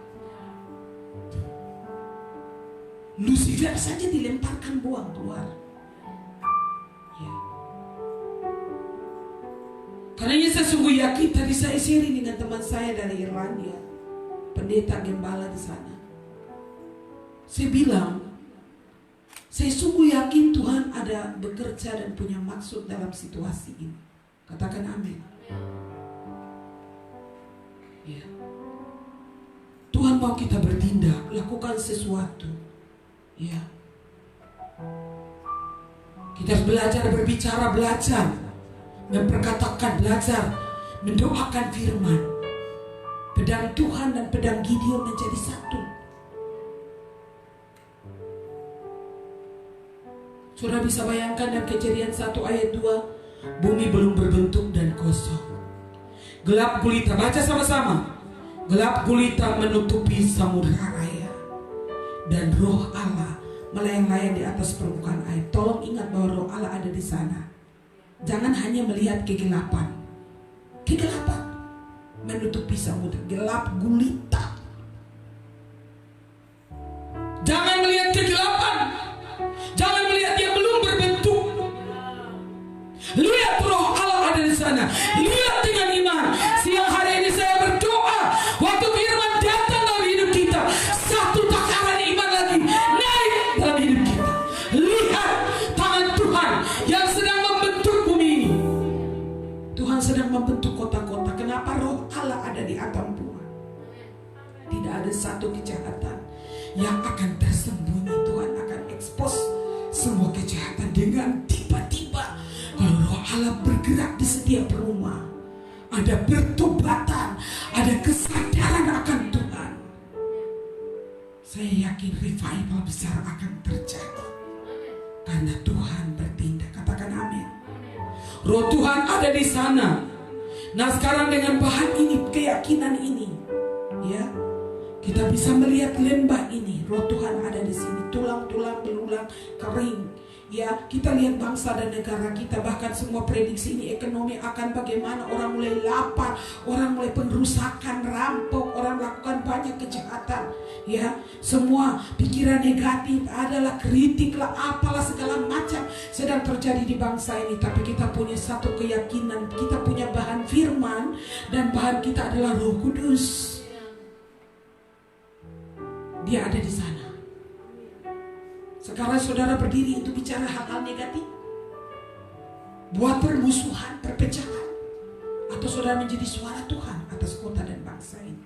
Lucifer saja dilemparkan buang keluar. Ya. Karena saya sungguh yakin, tadi saya sharing dengan teman saya dari Irlandia, pendeta gembala di sana. Saya bilang, saya sungguh yakin Tuhan ada bekerja dan punya maksud dalam situasi ini. Katakan amin. Ya. Tuhan mau kita bertindak, lakukan sesuatu. Ya. Kita harus belajar berbicara, belajar memperkatakan, belajar mendoakan firman. Pedang Tuhan dan pedang Gideon menjadi satu. Saudara bisa bayangkan dalam Kejadian 1 ayat 2, bumi belum berbentuk dan kosong. Gelap gulita, baca sama-sama. Gelap gulita menutupi samudera raya, dan roh Allah melayang-layang di atas permukaan air. Tolong ingat bahwa roh Allah ada di sana. Jangan hanya melihat kegelapan. Kegelapan menutupi samudera, gelap gulita. Jangan melihat kegelapan. Jangan melihat yang belum berbentuk. Lihat roh Allah ada di sana. Lihat dengan iman. Siang hari ini saya berdoa, waktu firman datang dalam hidup kita, satu takaran iman lagi naik dalam hidup kita. Lihat tangan Tuhan yang sedang membentuk bumi ini. Tuhan sedang membentuk kota-kota. Kenapa roh Allah ada di atas bumi? Tidak ada satu kejahatan yang akan tersembunyi. Tuhan akan expose semua kejahatan dengan tiba-tiba. Kalau roh Allah bergerak di setiap rumah, ada pertobatan, ada kesadaran akan Tuhan. Saya yakin revival besar akan terjadi karena Tuhan bertindak. Katakan amin. Roh Tuhan ada di sana. Nah sekarang dengan bahan ini, keyakinan ini, ya, kita bisa melihat lembah ini. Roh Tuhan ada di sini. Tulang-tulang belulang kering. Ya, kita lihat bangsa dan negara kita, bahkan semua prediksi ini ekonomi akan bagaimana, orang mulai lapar, orang mulai pengerusakan, rampok, orang melakukan banyak kejahatan. Ya, semua pikiran negatif adalah kritik lah, apalah segala macam sedang terjadi di bangsa ini. Tapi kita punya satu keyakinan, kita punya bahan firman, dan bahan kita adalah Roh Kudus. Dia ada di sana. Sekarang saudara berdiri untuk bicara hal-hal negatif, buat permusuhan, perpecahan, atau saudara menjadi suara Tuhan atas kota dan bangsa ini.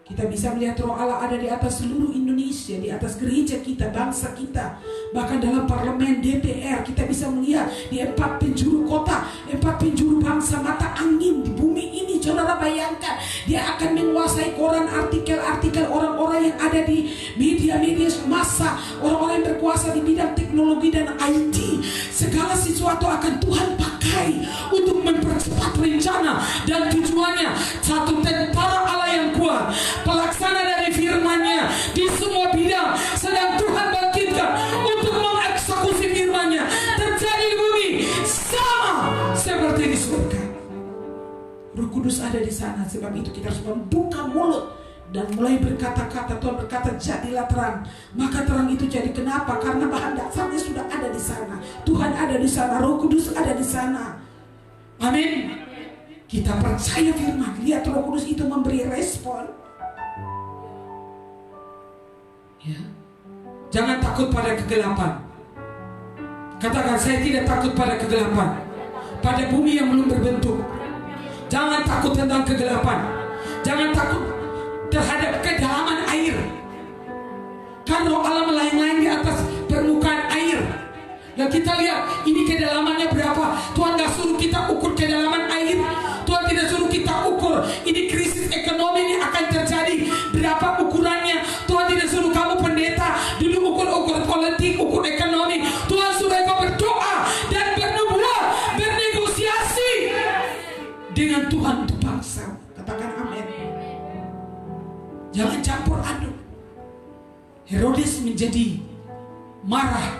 Kita bisa melihat roh Allah ada di atas seluruh Indonesia, di atas gereja kita, bangsa kita, bahkan dalam parlemen, DPR. Kita bisa melihat di 4 penjuru kota, 4 penjuru bangsa, mata angin di bumi ini. Saudara bayangkan, dia akan menguasai koran, artikel-artikel orang-orang yang ada di media-media massa, orang-orang yang berkuasa di bidang teknologi dan IT. Segala sesuatu akan Tuhan pakai untuk mempercepat rencana dan tujuannya. Satu tentara Allah yang kuat, pelaksana dari firman-Nya di semua bidang, sedang Tuhan bangkitkan untuk mengeksekusi firman-Nya. Terjadi di bumi sama seperti di surga. Roh Kudus ada di sana. Sebab itu kita harus membuka mulut dan mulai berkata-kata. Tuhan berkata, jadilah terang. Maka terang itu jadi. Kenapa? Karena bahan dasarnya sudah ada di sana. Tuhan ada di sana, Roh Kudus ada di sana. Amin. Kita percaya firman. Lihat Roh Kudus itu memberi respon. Ya. Jangan takut pada kegelapan. Katakan, saya tidak takut pada kegelapan, pada bumi yang belum berbentuk. Jangan takut tentang kegelapan. Jangan takut terhadap kedalaman air. Kan roh Allah melayang-layang di atas permukaan air. Dan kita lihat ini kedalamannya berapa. Tuhan gak suruh kita ukur kedalaman air. Tuhan tidak suruh kita ukur ini krisis ekonomi ini akan terjadi, berapa ukurannya. Tuhan tidak suruh kamu pendeta dulu ukur-ukur politik, ukur ekonomi. Tuhan suruh kau berdoa dan bernubuat, bernegosiasi dengan Tuhan untuk bangsa. Katakan amin. Jangan campur aduk. Herodes menjadi marah.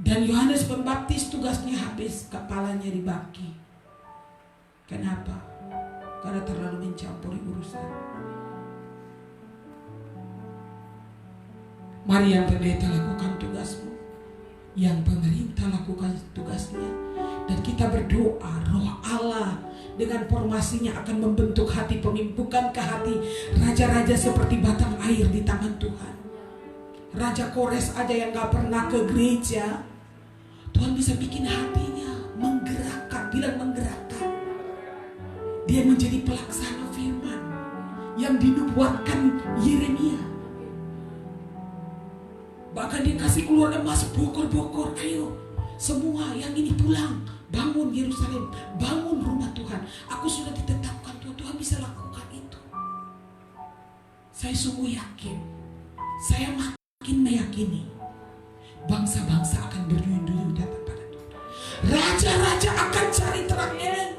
Dan Yohanes Pembaptis tugasnya habis, kepalanya dibaki. Kenapa? Karena terlalu mencampuri urusan. Mari yang pendeta lakukan tugasmu, yang pemerintah lakukan tugasnya, dan kita berdoa Roh Allah dengan formasinya akan membentuk hati pemimpin, bukankah hati raja-raja seperti batang air di tangan Tuhan. Raja Kores aja yang gak pernah ke gereja, Tuhan bisa bikin hatinya menggerakkan, bilang menggerakkan. Dia menjadi pelaksana firman yang dinubuatkan Yeremia. Bahkan dia kasih keluar emas bokor-bokor. Ayo semua yang ini pulang, bangun Yerusalem, bangun rumah Tuhan. Aku sudah ditetapkan Tuhan, Tuhan bisa lakukan itu. Saya sungguh yakin, saya makin meyakini bangsa-bangsa akan berduyun-duyun datang pada Tuhan. Raja-raja akan cari terangnya,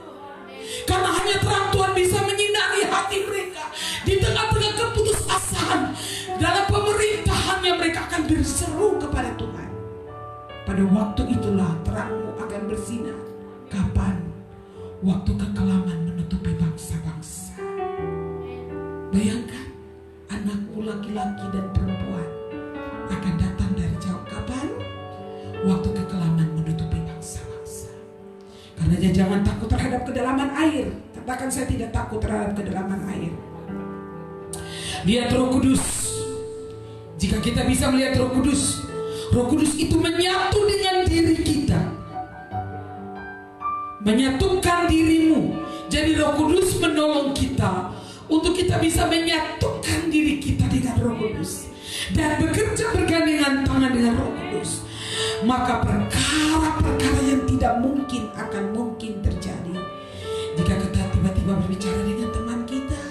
karena hanya terang Tuhan bisa menyinari hati mereka. Di tengah-tengah keputusasaan dalam pemerintahannya, mereka akan berseru kepada Tuhan. Pada waktu itulah terangmu akan bersinar. Kapan? Waktu kekelaman menutupi bangsa-bangsa. Bayangkan, anakmu laki-laki dan perempuan akan datang dari jauh. Kapan? Waktu kekelaman menutupi bangsa-bangsa. Karena dia jangan takut terhadap kedalaman air. Katakan, saya tidak takut terhadap kedalaman air. Lihat Roh Kudus. Jika kita bisa melihat Roh Kudus, Roh Kudus itu menyatu dengan diri kita, menyatukan dirimu. Jadi Roh Kudus menolong kita untuk kita bisa menyatukan diri kita dengan Roh Kudus dan bekerja bergandengan tangan dengan Roh Kudus. Maka perkara-perkara yang tidak mungkin akan mungkin terjadi. Jika kita tiba-tiba berbicara dengan teman kita,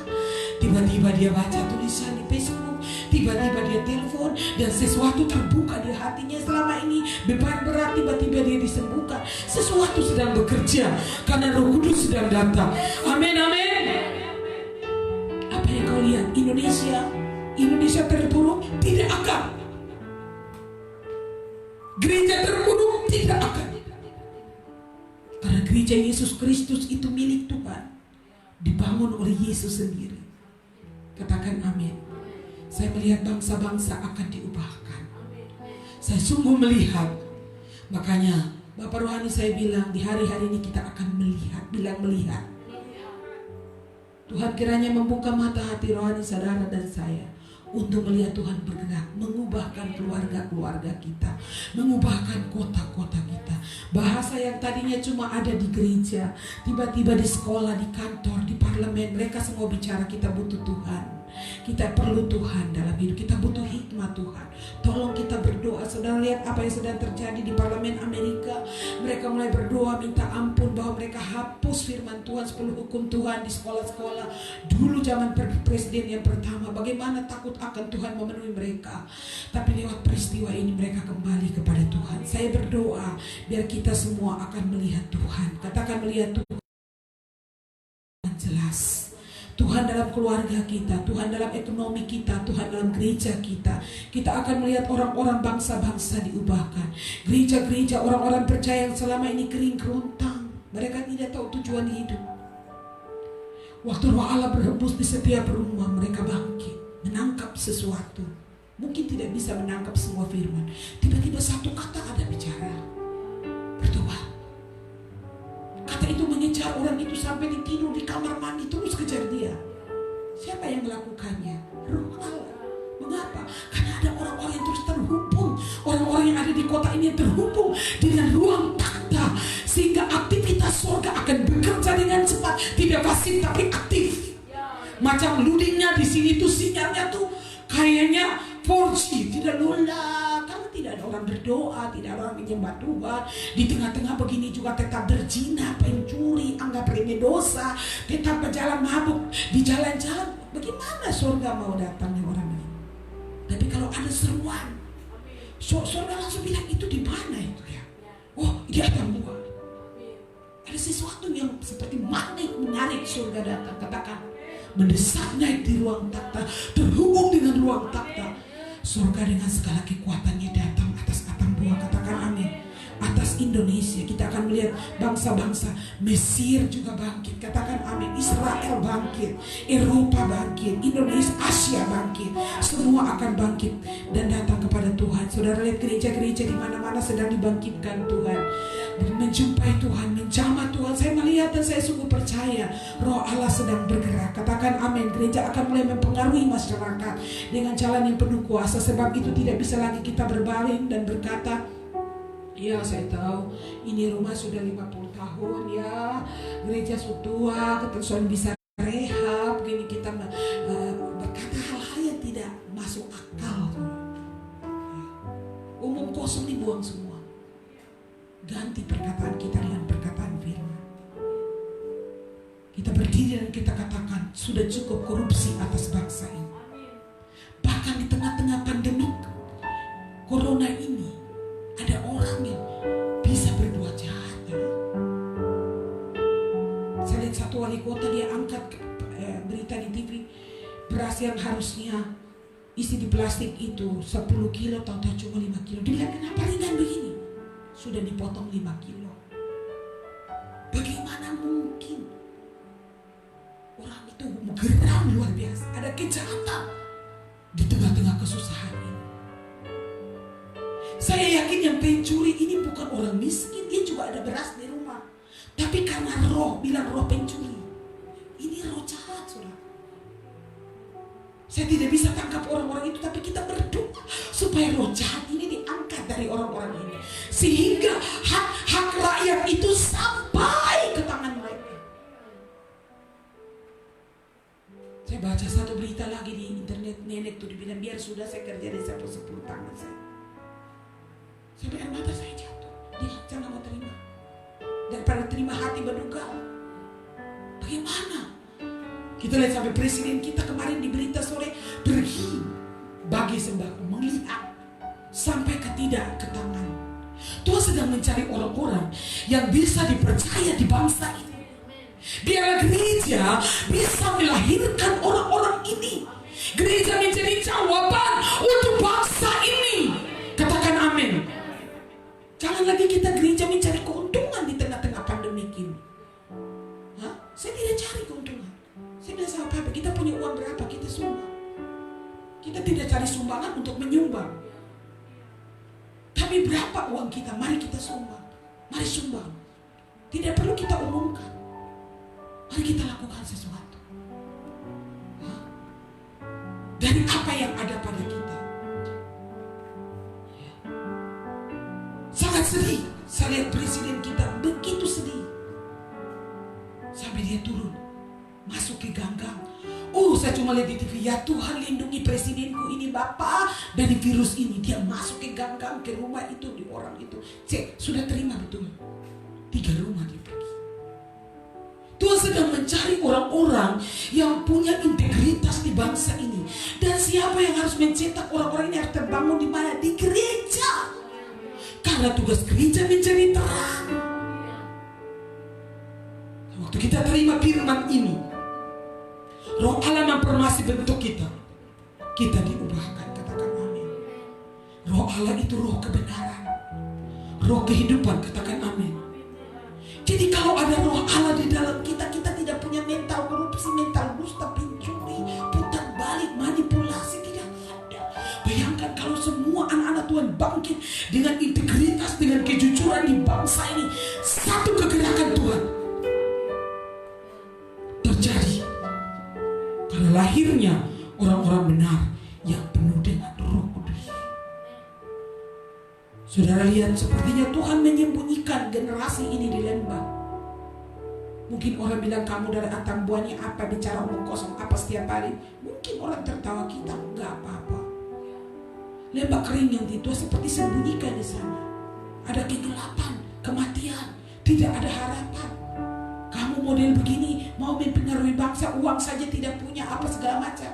tiba-tiba dia baca tulisan di Facebook, tiba-tiba dia telepon, dan sesuatu terbuka di hatinya selama ini beban berat, tiba-tiba dia disembuhkan. Sesuatu sedang bekerja karena Roh Kudus sedang datang. Amin, amin. Apa yang kau lihat? Indonesia terpuruk? Tidak akan. Gereja terpuruk? Tidak akan. Karena gereja Yesus Kristus itu milik Tuhan, dibangun oleh Yesus sendiri. Katakan amin. Saya melihat bangsa-bangsa akan diubahkan. Saya sungguh melihat. Makanya Bapak Rohani saya bilang, di hari-hari ini kita akan melihat. Bilang melihat. Tuhan kiranya membuka mata hati rohani saudara dan saya untuk melihat Tuhan bergerak, mengubahkan keluarga-keluarga kita, mengubahkan kota-kota kita. Bahasa yang tadinya cuma ada di gereja, tiba-tiba di sekolah, di kantor, di parlemen, mereka semua bicara kita butuh Tuhan. Kita perlu Tuhan dalam hidup, kita butuh hikmat Tuhan. Tolong kita berdoa. Saudara lihat apa yang sedang terjadi di parlemen Amerika. Mereka mulai berdoa minta ampun bahwa mereka hapus firman Tuhan, 10 hukum Tuhan di sekolah-sekolah. Dulu zaman presiden yang pertama, bagaimana takut akan Tuhan memenuhi mereka. Tapi lewat peristiwa ini mereka kembali kepada Tuhan. Saya berdoa biar kita semua akan melihat Tuhan. Katakan melihat Tuhan jelas. Tuhan dalam keluarga kita, Tuhan dalam ekonomi kita, Tuhan dalam gereja kita. Kita akan melihat orang-orang bangsa-bangsa diubahkan. Gereja-gereja orang-orang percaya yang selama ini kering kerontang, mereka tidak tahu tujuan hidup. Waktu Roh Allah berhembus di setiap rumah, mereka bangkit, menangkap sesuatu. Mungkin tidak bisa menangkap semua firman. Tiba-tiba satu kata ada bicara, bertobat. Kata itu mengejar orang itu sampai tidur di kamar mandi, terus kejar dia. Siapa yang melakukannya? Roh Allah. Mengapa? Karena ada orang-orang yang terus terhubung. Orang-orang yang ada di kota ini terhubung dengan ruang takhta, sehingga aktivitas surga akan bekerja dengan cepat. Tidak pasif tapi aktif. Macam ludingnya di sini tuh sinyalnya tuh kayaknya 4G, tidak lola. Karena tidak ada orang berdoa, tidak ada orang menyembah Tuhan. Di tengah-tengah begini juga tetap berzina, pencuri, anggap remeh dosa, tetap berjalan mabuk di jalan-jalan. Bagaimana surga mau datangnya orang ini? Tapi kalau ada seruan, surga langsung bilang, itu di mana itu ya? Oh, di atas gua. Ada sesuatu yang seperti magnet menarik surga datang. Katakan, mendesak naik di ruang takhta, terhubung dengan ruang takhta. Surga dengan segala kekuatannya datang atas atang bua. Katakan amin. Atas Indonesia kita akan melihat bangsa-bangsa. Mesir juga bangkit, katakan amin. Israel bangkit, Eropa bangkit, Indonesia, Asia bangkit. Semua akan bangkit dan datang kepada Tuhan. Saudara lihat gereja-gereja di mana-mana sedang dibangkitkan Tuhan, dan menjumpai Tuhan, menjamah Tuhan. Saya melihat dan saya sungguh percaya Roh Allah sedang bergerak. Katakan amin. Gereja akan mulai mempengaruhi masyarakat dengan jalan yang penuh kuasa. Sebab itu tidak bisa lagi kita berbaring dan berkata, ya saya tahu ini rumah sudah 50 tahun ya, gereja sudah tua, keterusan bisa rehab. Gini kita berkata hal-hal yang tidak masuk akal. Umum kosong dibuang semua. Ganti perkataan kita dengan perkataan firman. Kita berdiri dan kita katakan sudah cukup korupsi atas bangsa ini. Bahkan di tengah-tengah pandemi corona ini ada orang yang bisa berbuat jahat. Saya lihat satu wali kota, dia angkat berita di TV, beras yang harusnya isi di plastik itu 10 kilo atau cuma 5 kilo. Dia bilang, kenapa ringan begini? Sudah dipotong 5 kilo. Bagaimana mungkin? Orang itu geram luar biasa. Ada kejahatan di tengah-tengah kesusahan ini. Saya yakin yang pencuri ini bukan orang miskin, dia juga ada beras di rumah. Tapi karena roh, bilang roh pencuri. Ini roh jahat, saudara. Saya tidak bisa tangkap orang-orang itu, tapi kita berdoa supaya roh jahat ini diangkat dari orang-orang ini. Sehingga hak-hak rakyat itu sampai ke tangan mereka. Saya baca satu berita lagi di internet, nenek tuh dibilang, biar sudah saya kerja di 10 tangan saya. Sampai air mata saya jatuh. Dia jangan mau terima. Daripada terima hati berduka. Bagaimana? Kita lihat sampai presiden kita kemarin di berita sore pergi bagi sembako, melihat sampai ketidak ke tangan. Tuhan sedang mencari orang-orang yang bisa dipercaya di bangsa ini. Biarlah gereja bisa melahirkan orang-orang ini. Gereja menjadi jawaban untuk bangsa ini. Katakan amin. Jangan lagi kita gereja mencari keuntungan di tengah-tengah pandemi ini. Saya tidak cari keuntungan. Saya bilang sama Papa, kita punya uang berapa, kita sumbang. Kita tidak cari sumbangan untuk menyumbang. Tapi berapa uang kita, mari kita sumbang. Mari sumbang. Tidak perlu kita umumkan. Mari kita lakukan sesuatu. Dari apa yang ada pada kita. Sangat sedih. Saya lihat presiden kita begitu sedih. Sampai dia turun, masuk ke ganggang. Saya cuma lihat di TV, ya Tuhan lindungi presidenku ini Bapak dari virus ini. Dia masuk ke ganggang, ke rumah itu, di orang itu. Cek, sudah terima betul. 3 rumah dia pergi. Tuhan sedang mencari orang-orang yang punya integritas di bangsa ini. Dan siapa yang harus mencetak orang-orang ini harus terbangun di mana? Di gereja. Karena tugas gereja menjadi terang. Waktu kita terima firman ini, Roh Allah mempermasi bentuk kita. Kita diubahkan, katakan amin. Roh Allah itu roh kebenaran, roh kehidupan, katakan amin. Jadi kalau ada roh Allah di dalam kita, kita tidak punya mental korupsi, mental dusta, pencuri, putar balik, manipulasi, tidak ada. Bayangkan kalau semua anak-anak Tuhan bangkit dengan integritas, dengan kejujuran di bangsa ini. Satu kegerakan Tuhan terjadi. Karena lahirnya orang-orang benar yang penuh dengan Roh Kudus. Saudara lihat, sepertinya Tuhan menyembunyikan generasi ini di lembah. Mungkin orang bilang, kamu dari atang buahnya apa, bicara omong kosong apa setiap hari. Mungkin orang tertawa kita, enggak apa-apa. Lembah kering yang itu seperti sembunyikan di sana. Ada kegelapan, kematian, tidak ada harapan. Kamu model begini, mau mempengaruhi bangsa, uang saja tidak punya, apa segala macam.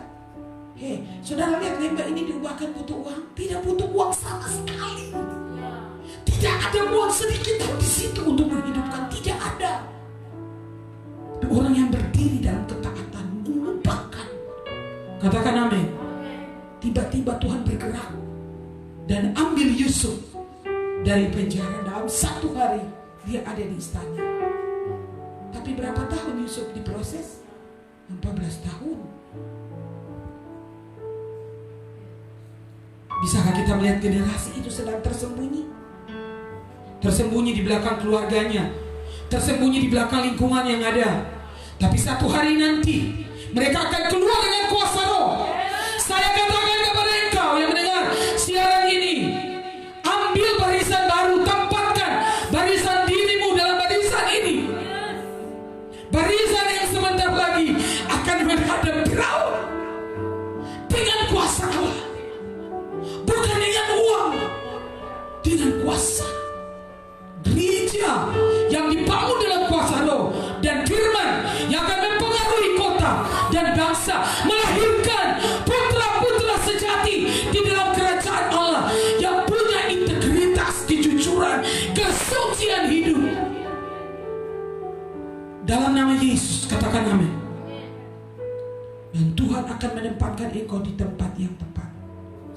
Saudara lihat lembah ini diubahkan butuh uang, tidak butuh uang sama sekali. Tidak ada uang sedikit pun di situ untuk menghidupkan, tidak ada. Orang yang berdiri dalam ketaatan, mengubah Katakan amin. Tiba-tiba Tuhan bergerak dan ambil Yusuf dari penjara. Dalam 1 hari dia ada di istana. Tapi berapa tahun Yusuf diproses? 14 tahun. Bisakah kita melihat generasi itu sedang tersembunyi? Tersembunyi di belakang keluarganya, tersembunyi di belakang lingkungan yang ada. Tapi satu hari nanti mereka akan keluar dengan kuasa Roh. Saya katakan kepada engkau yang mendengar siaran ini, ambil barisan baru, tempatkan barisan dirimu dalam barisan ini. Barisan yang sebentar lagi akan menghadap Firaun dengan kuasa Allah. Bukan dengan uang, dengan kuasa. Gereja yang dibangun dalam kuasa Roh dan firman yang akan mempengaruhi kota dan bangsa, melahirkan putra-putra sejati di dalam kerajaan Allah yang punya integritas, kejujuran, kesucian hidup. Dalam nama Yesus, katakan amin. Dan Tuhan akan menempatkan engkau di tempat yang tepat.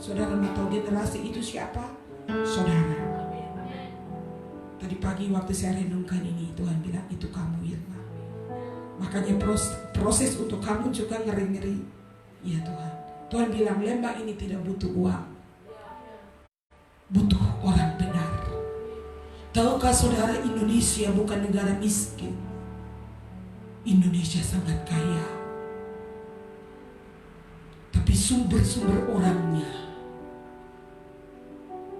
Saudara mau tahu generasi itu siapa? Saudara. Tadi pagi waktu saya renungkan ini, Tuhan bilang itu kamu, Irma. Makanya proses untuk kamu juga ngeri-ngeri. Ya Tuhan. Tuhan bilang lembah ini tidak butuh uang, butuh orang benar. Tahukah saudara, Indonesia bukan negara miskin. Indonesia sangat kaya. Tapi sumber-sumber orangnya,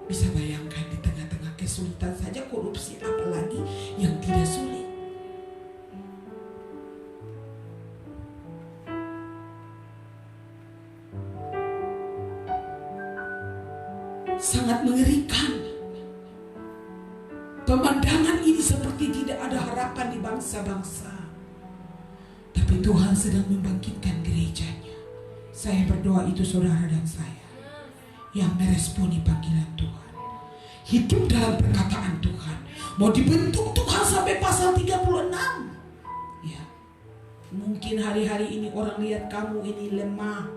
bisa bayangkan di tengah-tengah kesulitan saja korupsi, apalagi yang tidak sulit. Sangat mengerikan. Pemandangan ini seperti tidak ada harapan di bangsa-bangsa. Tapi Tuhan sedang membangkitkan gerejanya. Saya berdoa itu saudara dan saya yang meresponi panggilan Tuhan. Hidup dalam perkataan Tuhan. Mau dibentuk Tuhan sampai pasal 36. Ya. Mungkin hari-hari ini orang lihat kamu ini lemah,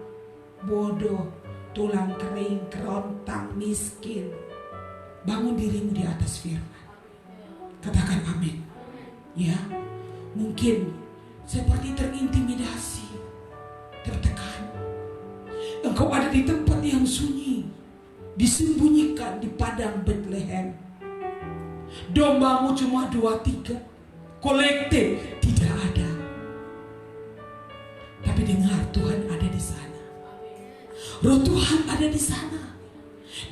bodoh, tulang kering, kerontang, miskin. Bangun dirimu di atas firman. Katakan amin. Ya. Mungkin seperti terintimidasi, tertekan. Engkau ada di tempat yang sunyi, disembunyikan di padang Bethlehem. Dombamu cuma 2-3, kolektif tidak ada. Tapi dengar, Tuhan ada di sana. Roh Tuhan ada di sana.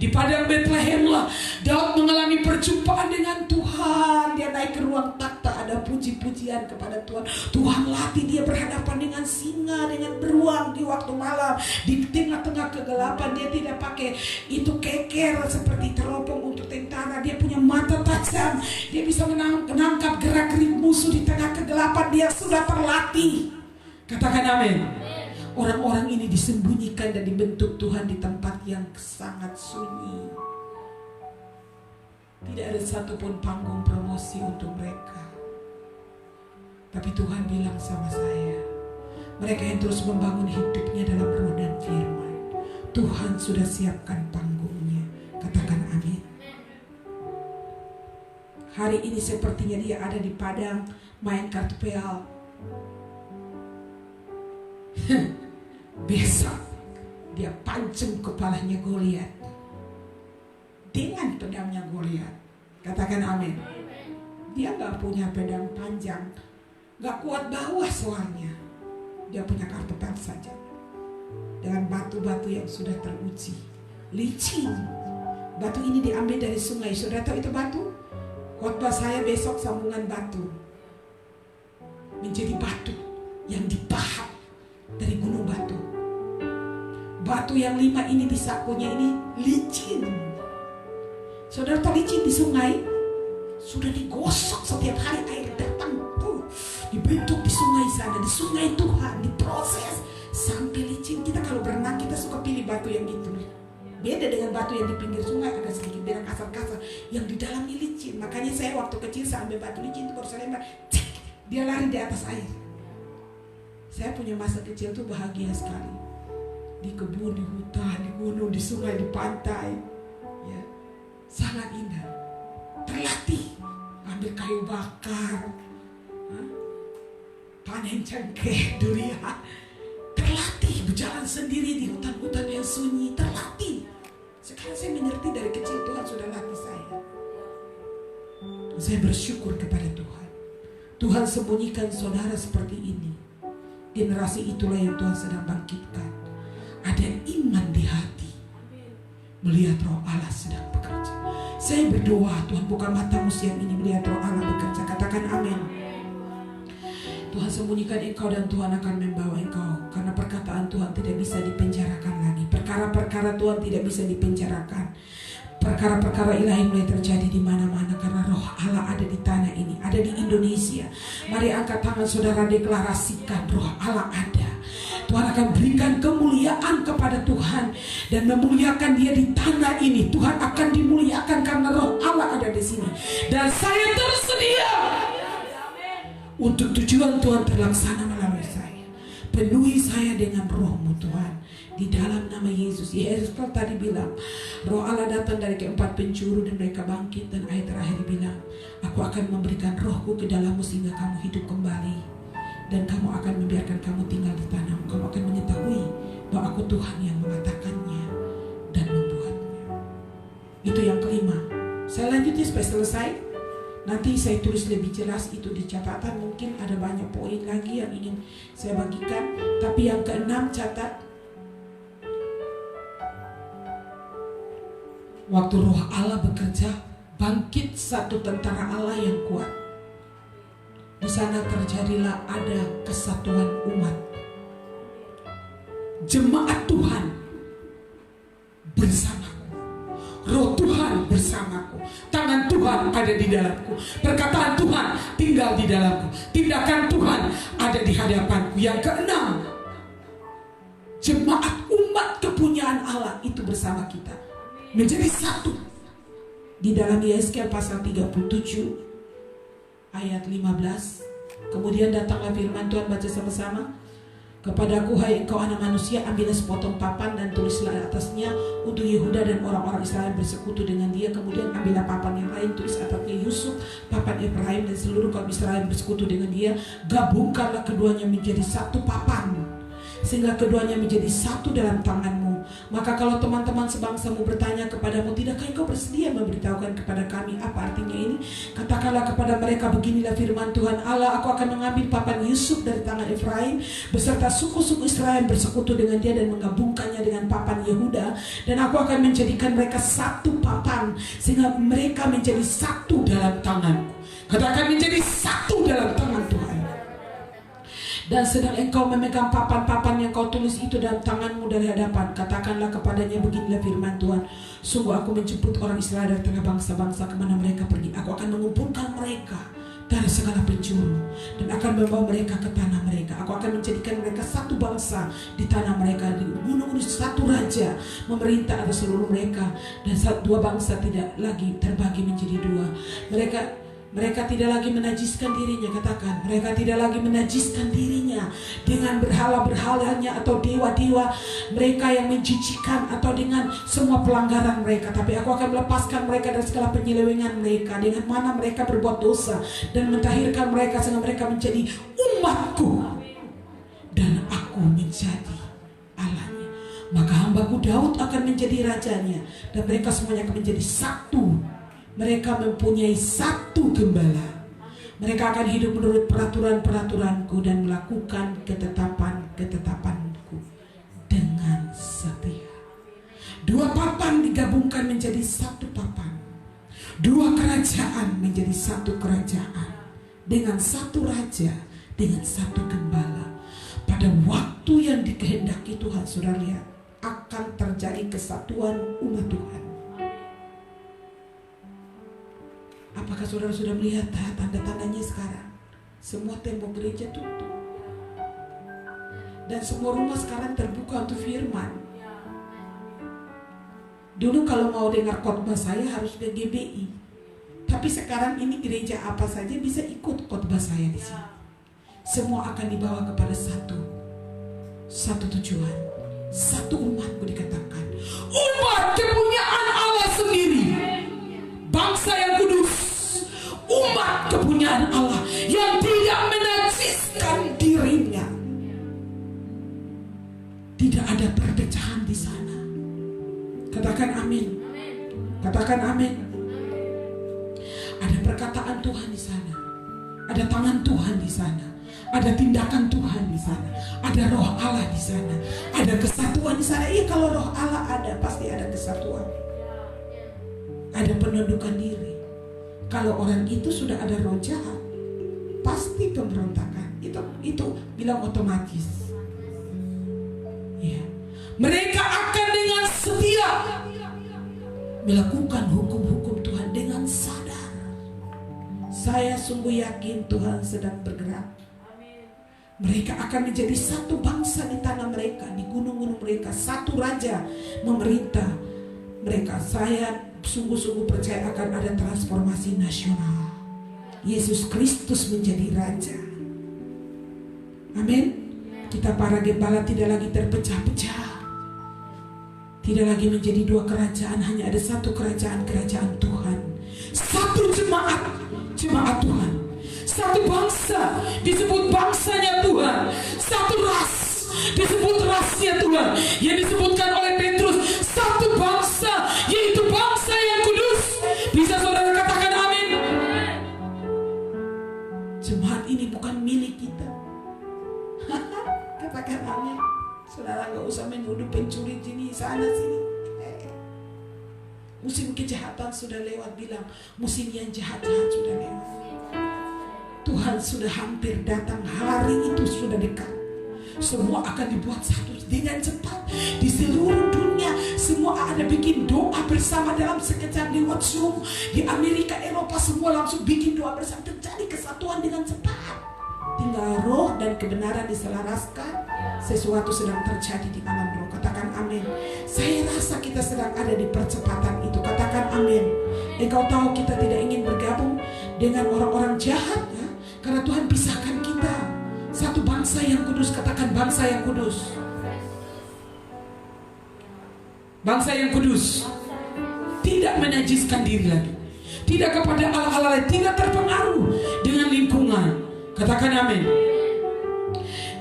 Di padang Bethlehem lah Daud mengalami perjumpaan dengan Tuhan. Dia naik ke ruang takhta, ada puji-pujian kepada Tuhan. Tuhan latih dia berhadapan dengan singa, dengan beruang di waktu malam. Di tengah-tengah kegelapan dia tidak pakai itu keker seperti teropong untuk tentara. Dia punya mata tajam. Dia bisa menangkap gerak-gerik musuh di tengah kegelapan. Dia sudah terlatih. Katakan amin. Orang-orang ini disembunyikan dan dibentuk Tuhan di tempat yang sangat sunyi. Tidak ada satupun panggung promosi untuk mereka. Tapi Tuhan bilang sama saya, mereka yang terus membangun hidupnya dalam roh dan firman, Tuhan sudah siapkan panggungnya. Katakan amin. Hari ini sepertinya dia ada di padang main kartu peal. Besok dia pancung kepalanya Goliat dengan pedangnya Goliat. Katakan amin. Dia gak punya pedang panjang, gak kuat bawah soalnya. Dia punya kartu pel saja, dengan batu-batu yang sudah teruji, licin. Batu ini diambil dari sungai. Sudah tahu itu batu? Khotbah saya besok sambungan batu. Menjadi batu yang dipahat dari gunung batu. Batu yang 5 ini di sakunya ini licin. Saudara tahu licin di sungai sudah digosok setiap hari, air datang tuh dibentuk di sungai sana, di sungai Tuhan, diproses sampai licin. Kita kalau berenang kita suka pilih batu yang gitu. Beda dengan batu yang di pinggir sungai, agak sedikit beda, kasar-kasar. Yang di dalamnya licin. Makanya saya waktu kecil saya ambil batu licin itu baru saya lempar, dia lari di atas air. Saya punya masa kecil tuh bahagia sekali. di kebun, di hutan, di gunung, di sungai, di pantai. Ya, sangat indah. Terlatih ambil kayu bakar, panen cengkeh, durian. Terlatih berjalan sendiri di hutan-hutan yang sunyi. Terlatih. Sekarang saya mengerti dari kecil Tuhan sudah latih saya. Saya bersyukur kepada Tuhan. Tuhan sembunyikan saudara seperti ini. Generasi itulah yang Tuhan sedang bangkitkan. Ada iman di hati, melihat Roh Allah sedang bekerja. Saya berdoa, Tuhan buka matamu siang ini melihat Roh Allah bekerja. Katakan amin. Tuhan sembunyikan engkau dan Tuhan akan membawa engkau. Karena perkataan Tuhan tidak bisa dipenjarakan lagi. Perkara-perkara Tuhan tidak bisa dipenjarakan. Perkara-perkara ilahi mulai terjadi di mana-mana karena Roh Allah ada di tanah ini, ada di Indonesia. Mari angkat tangan saudara, deklarasikan Roh Allah ada. Tuhan akan berikan kemuliaan kepada Tuhan dan memuliakan dia di tanah ini. Tuhan akan dimuliakan karena Roh Allah ada di sini. Dan saya tersedia untuk tujuan Tuhan terlaksana melalui saya. Penuhi saya dengan Roh-Mu Tuhan. Di dalam nama Yesus. Yesus tadi bilang, Roh Allah datang dari keempat penjuru dan mereka bangkit. Dan ayat terakhir bilang, aku akan memberikan Rohku ke dalammu sehingga kamu hidup kembali. Dan kamu akan membiarkan kamu tinggal di tanahmu. Kamu akan mengetahui bahwa aku Tuhan yang mengatakannya dan membuatnya. Itu yang kelima. Saya lanjutin sampai selesai. Nanti saya tulis lebih jelas itu di catatan. Mungkin ada banyak poin lagi yang ingin saya bagikan. Tapi yang keenam, catat. Waktu Roh Allah bekerja, bangkit satu tentara Allah yang kuat. Di sana terjadilah ada kesatuan umat. Jemaat Tuhan bersamaku. Roh Tuhan bersamaku. Tangan Tuhan ada di dalamku. Perkataan Tuhan tinggal di dalamku. Tindakan Tuhan ada di hadapanku. Yang keenam, jemaat umat kepunyaan Allah itu bersama kita. Menjadi satu. Di dalam Yesaya pasal 37 ayat 15. Kemudian datanglah firman Tuhan, baca sama-sama. Kepadaku, hai engkau anak manusia, ambillah sepotong papan dan tulislah atasnya untuk Yehuda dan orang-orang Israel bersekutu dengan dia. Kemudian ambillah papan yang lain, tulis atasnya Yusuf, papan Efraim dan seluruh kaum Israel bersekutu dengan dia. Gabungkanlah keduanya menjadi satu papan, sehingga keduanya menjadi satu dalam tanganmu. Maka kalau teman-teman sebangsamu bertanya kepadamu, tidakkah engkau bersedia memberitahukan kepada kami apa artinya ini? Katakanlah kepada mereka, beginilah firman Tuhan Allah, aku akan mengambil papan Yusuf dari tangan Efraim beserta suku-suku Israel bersekutu dengan dia dan menggabungkannya dengan papan Yehuda, dan aku akan menjadikan mereka satu papan sehingga mereka menjadi satu dalam tanganku. Katakan, menjadi satu dalam tangan Tuhan. Dan sedang engkau memegang papan-papan yang kau tulis itu dalam tanganmu dari hadapan, katakanlah kepadanya, beginilah firman Tuhan, sungguh aku menjemput orang Israel dari tengah bangsa-bangsa kemana mereka pergi. Aku akan mengumpulkan mereka dari segala penjuru dan akan membawa mereka ke tanah mereka. Aku akan menjadikan mereka satu bangsa di tanah mereka, di gunung satu raja memerintah atas seluruh mereka, dan dua bangsa tidak lagi terbagi menjadi dua. Mereka tidak lagi menajiskan dirinya. Katakan, mereka tidak lagi menajiskan dirinya dengan berhala-berhalanya atau dewa-dewa mereka yang menjijikkan atau dengan semua pelanggaran mereka. Tapi aku akan melepaskan mereka dari segala penyelewengan mereka, dengan mana mereka berbuat dosa, dan mentahirkan mereka sehingga mereka menjadi umatku dan aku menjadi Allahnya. Maka hambaku Daud akan menjadi rajanya, dan mereka semuanya akan menjadi satu. Mereka mempunyai satu gembala. Mereka akan hidup menurut peraturan-peraturanku dan melakukan ketetapan-ketetapanku dengan setia. Dua papan digabungkan menjadi satu papan. Dua kerajaan menjadi satu kerajaan. Dengan satu raja, dengan satu gembala. Pada waktu yang dikehendaki Tuhan, saudara lihat, akan terjadi kesatuan umat Tuhan. Apakah saudara sudah melihat tanda-tandanya sekarang? Semua tembok gereja tutup, dan semua rumah sekarang terbuka untuk firman. Dulu kalau mau dengar khotbah saya harus ke GBI, tapi sekarang ini gereja apa saja bisa ikut khotbah saya di sini. Semua akan dibawa kepada satu tujuan, Satu umatku dikatakan umat kepunyaan Allah sendiri, bangsa yang kudus, umat kepunyaan Allah yang tidak menajiskan dirinya. Tidak ada perpecahan di sana. Katakan amin. Katakan amin. Ada perkataan Tuhan di sana. Ada tangan Tuhan di sana. Ada tindakan Tuhan di sana. Ada roh Allah di sana. Ada kesatuan di sana. Iya, kalau roh Allah ada, pasti ada kesatuan. Ada penundukan diri. Kalau orang itu sudah ada roh jahat, pasti pemberontakan. Itu bilang otomatis. Ya. Mereka akan dengan setia melakukan hukum-hukum Tuhan dengan sadar. Saya sungguh yakin Tuhan sedang bergerak. Mereka akan menjadi satu bangsa di tanah mereka, di gunung-gunung mereka, satu raja memerintah mereka. Saya sungguh-sungguh percaya akan ada transformasi nasional. Yesus Kristus menjadi raja. Amin. Kita para gembala tidak lagi terpecah-pecah. Tidak lagi menjadi dua kerajaan, hanya ada satu kerajaan, kerajaan Tuhan. Satu jemaat, jemaat Tuhan. Satu bangsa, disebut bangsanya Tuhan. Satu ras, disebut rasnya Tuhan. Yang disebutkan oleh Petrus, satu bangsa, yaitu bangsa yang kudus. Bisa saudara katakan amin? Jemaat ini bukan milik kita. Katakan amin. Saudara gak usah menuduh pencuri sini sana sini. Musim kejahatan sudah lewat, bilang musim yang jahat-jahat sudah lewat. Tuhan sudah hampir datang, hari itu sudah dekat. Semua akan dibuat satu dengan cepat. Di seluruh dunia semua ada bikin doa bersama dalam sekejap lewat Zoom. Di Amerika, Eropa semua langsung bikin doa bersama. Terjadi kesatuan dengan cepat. Tinggal roh dan kebenaran diselaraskan, sesuatu sedang terjadi di alam roh. Katakan amin. Saya rasa kita sedang ada di percepatan itu. Katakan amin. Engkau tahu kita tidak ingin bergabung dengan orang-orang jahat, ya? Karena Tuhan pisahkan kita. Satu bangsa yang kudus. Katakan bangsa yang kudus. Bangsa yang kudus. Tidak menajiskan diri lagi. Tidak kepada Allah-Allah lain. Tidak terpengaruh dengan lingkungan. Katakan amin.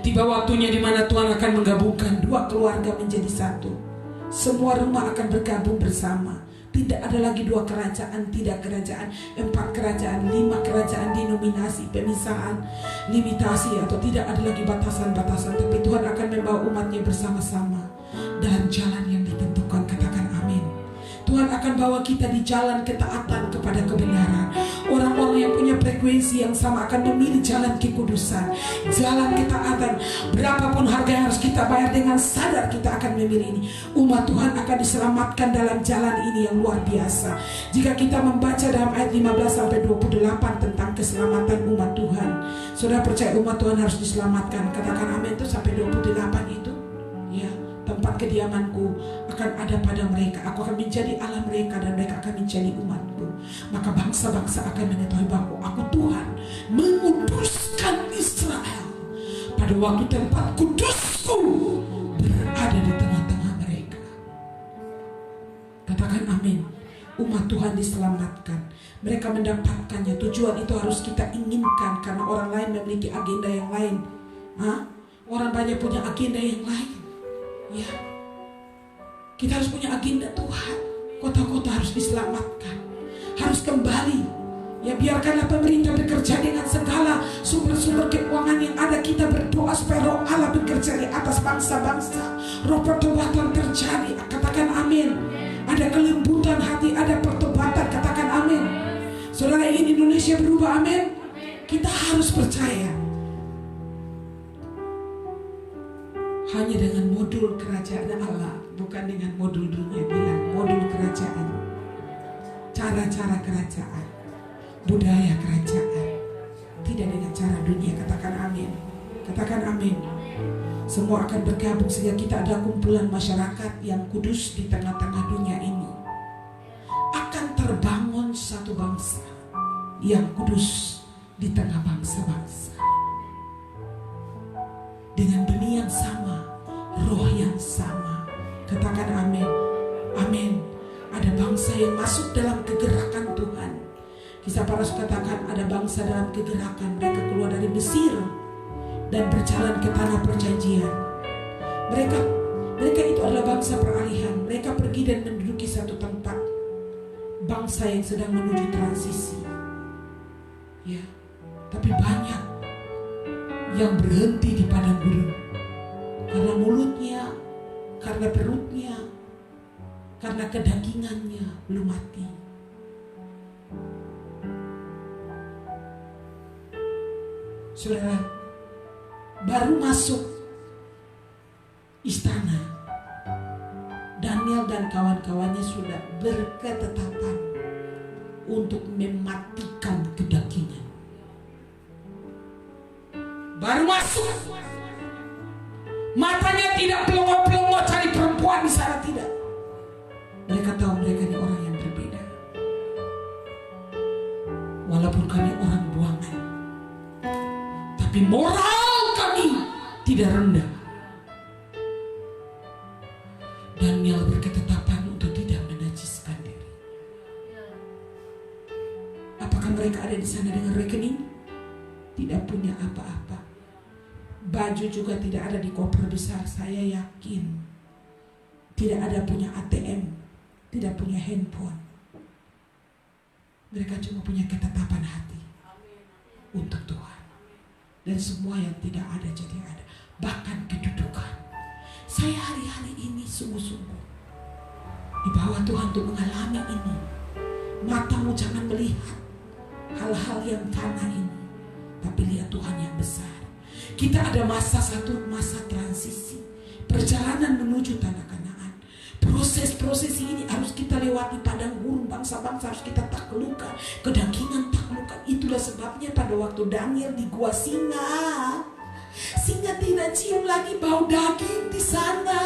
Tiba waktunya di mana Tuhan akan menggabungkan dua keluarga menjadi satu. Semua rumah akan bergabung bersama. Tidak ada lagi dua kerajaan, tidak kerajaan, 4 kerajaan, 5 kerajaan, denominasi, pemisahan, limitasi, atau tidak ada lagi batasan-batasan. Tapi Tuhan akan membawa umatnya bersama-sama dalam jalan yang ditentukan. Katakan amin. Tuhan akan bawa kita di jalan ketaatan kepada kebenaran. Orang-orang yang punya frekuensi yang sama akan memilih jalan kekudusan, jalan ketaatan. Berapapun harga yang harus kita bayar, dengan sadar kita akan memilih ini. Umat Tuhan akan diselamatkan dalam jalan ini yang luar biasa. Jika kita membaca dalam ayat 15-28 tentang keselamatan umat Tuhan, saudara percaya umat Tuhan harus diselamatkan. Katakan amin. Itu sampai 28 itu, ya. Tempat kediamanku akan ada pada mereka. Aku akan menjadi Allah mereka dan mereka akan menjadi umatku. Maka bangsa-bangsa akan mengetahui bahwa aku Tuhan menguduskan Israel. Pada waktu tempat kudusku berada di tengah-tengah mereka. Katakan amin. Umat Tuhan diselamatkan. Mereka mendapatkannya. Tujuan itu harus kita inginkan, karena orang lain memiliki agenda yang lain. Orang banyak punya agenda yang lain. Ya, kita harus punya agenda Tuhan. Kota-kota harus diselamatkan, harus kembali. Ya, biarkanlah pemerintah bekerja dengan segala sumber-sumber keuangan yang ada. Kita berdoa supaya roh Allah bekerja di atas bangsa-bangsa. Roh pertobatan terjadi. Katakan amin. Ada kelembutan hati, ada pertobatan. Katakan amin. Saudara ingin Indonesia berubah, amin. Kita harus percaya. Hanya dengan modul kerajaan Allah, bukan dengan modul dunia. Bilang modul kerajaan, cara-cara kerajaan, budaya kerajaan, tidak dengan cara dunia. Katakan amin. Katakan amin. Semua akan bergabung sehingga kita ada kumpulan masyarakat yang kudus di tengah-tengah dunia ini. Akan terbangun satu bangsa yang kudus di tengah bangsa-bangsa. Dengan benih yang sama, roh yang sama. Katakan amin. Amin. Ada bangsa yang masuk dalam kegerakan Tuhan. Kisah para Rasul katakan ada bangsa dalam kegerakan. Mereka keluar dari Mesir dan berjalan ke tanah perjanjian. Mereka itu adalah bangsa peralihan. Mereka pergi dan menduduki satu tempat. Bangsa yang sedang menuju transisi. Ya, tapi banyak yang berhenti di padang gurun karena mulutnya, karena perutnya, karena kedagingannya belum mati. Saudara, baru masuk istana, Daniel dan kawan-kawannya sudah berketetapan untuk mematikan kedagingan. Baru masuk, matanya tidak pelongo-pelongo cari perempuan di sana, tidak. Mereka tahu mereka ini orang yang berbeda. Walaupun kami orang buangan, tapi moral kami tidak rendah. Daniel berketetapan untuk tidak menajiskan diri. Apakah mereka ada di sana dengan rekening? Tidak punya apa-apa. Baju juga tidak ada di koper besar. Saya yakin tidak ada punya ATM, tidak punya handphone. Mereka cuma punya ketetapan hati untuk Tuhan. Dan semua yang tidak ada jadi ada. Bahkan kedudukan. Saya hari-hari ini sungguh-sungguh dibawa Tuhan untuk mengalami ini. Matamu jangan melihat hal-hal yang fana ini, tapi lihat Tuhan yang besar. Kita ada masa transisi, perjalanan menuju tanah Kanaan. Proses ini harus kita lewati padang gurun. Bangsa-bangsa harus kita taklukkan, kedagingan taklukkan. Itulah sebabnya pada waktu Daniel di gua singa tidak cium lagi bau daging di sana.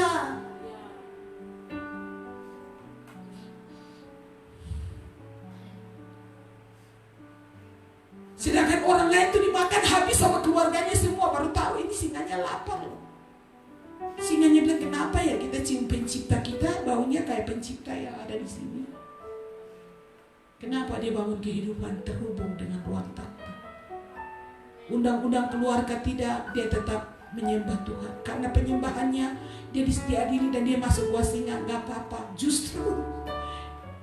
Sedangkan orang lain itu dimakan habis sama keluarganya semua, baru tahu ini singanya lapar loh. Singanya bilang, kenapa ya kita cium pencipta kita, baunya kayak pencipta yang ada di sini. Kenapa dia bangun kehidupan terhubung dengan ruang takhta. Undang-undang keluarga tidak, dia tetap menyembah Tuhan. Karena penyembahannya dia diadili dan dia masuk gua singa, gak apa-apa. Justru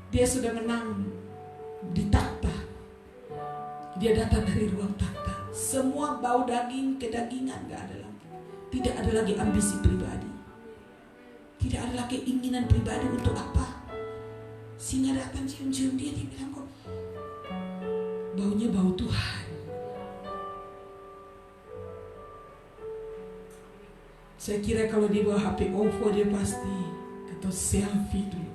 dia sudah menang di takhta. Dia datang dari ruang takhta. Semua bau daging, kedagingan gak ada lagi. Tidak ada lagi ambisi pribadi. Tidak ada lagi keinginan pribadi untuk apa. Singa datang cium-cium dia bilang kok baunya bau Tuhan. Saya kira kalau dia bawa HP OVO dia pasti atau selfie dulu.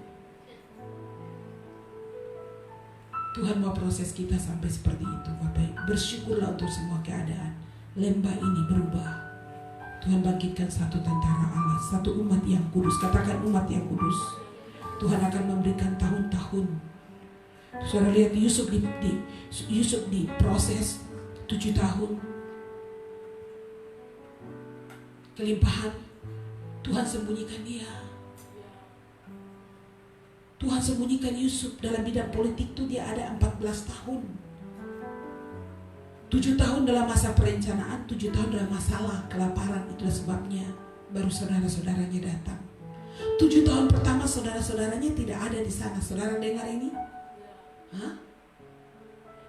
Tuhan mau proses kita sampai seperti itu, Bapak. Bersyukurlah untuk semua keadaan. Lembah ini berubah. Tuhan bangkitkan satu tentara Allah, satu umat yang kudus. Katakan umat yang kudus. Tuhan akan memberikan tahun-tahun. Saudara lihat Yusuf diproses 7 tahun. Kelimpahan, Tuhan sembunyikan dia. Tuhan sembunyikan Yusuf. Dalam bidang politik itu dia ada 14 tahun. 7 tahun dalam masa perencanaan, 7 tahun dalam masalah kelaparan. Itulah sebabnya baru saudara-saudaranya datang. 7 tahun pertama saudara-saudaranya tidak ada di sana. Saudara dengar ini?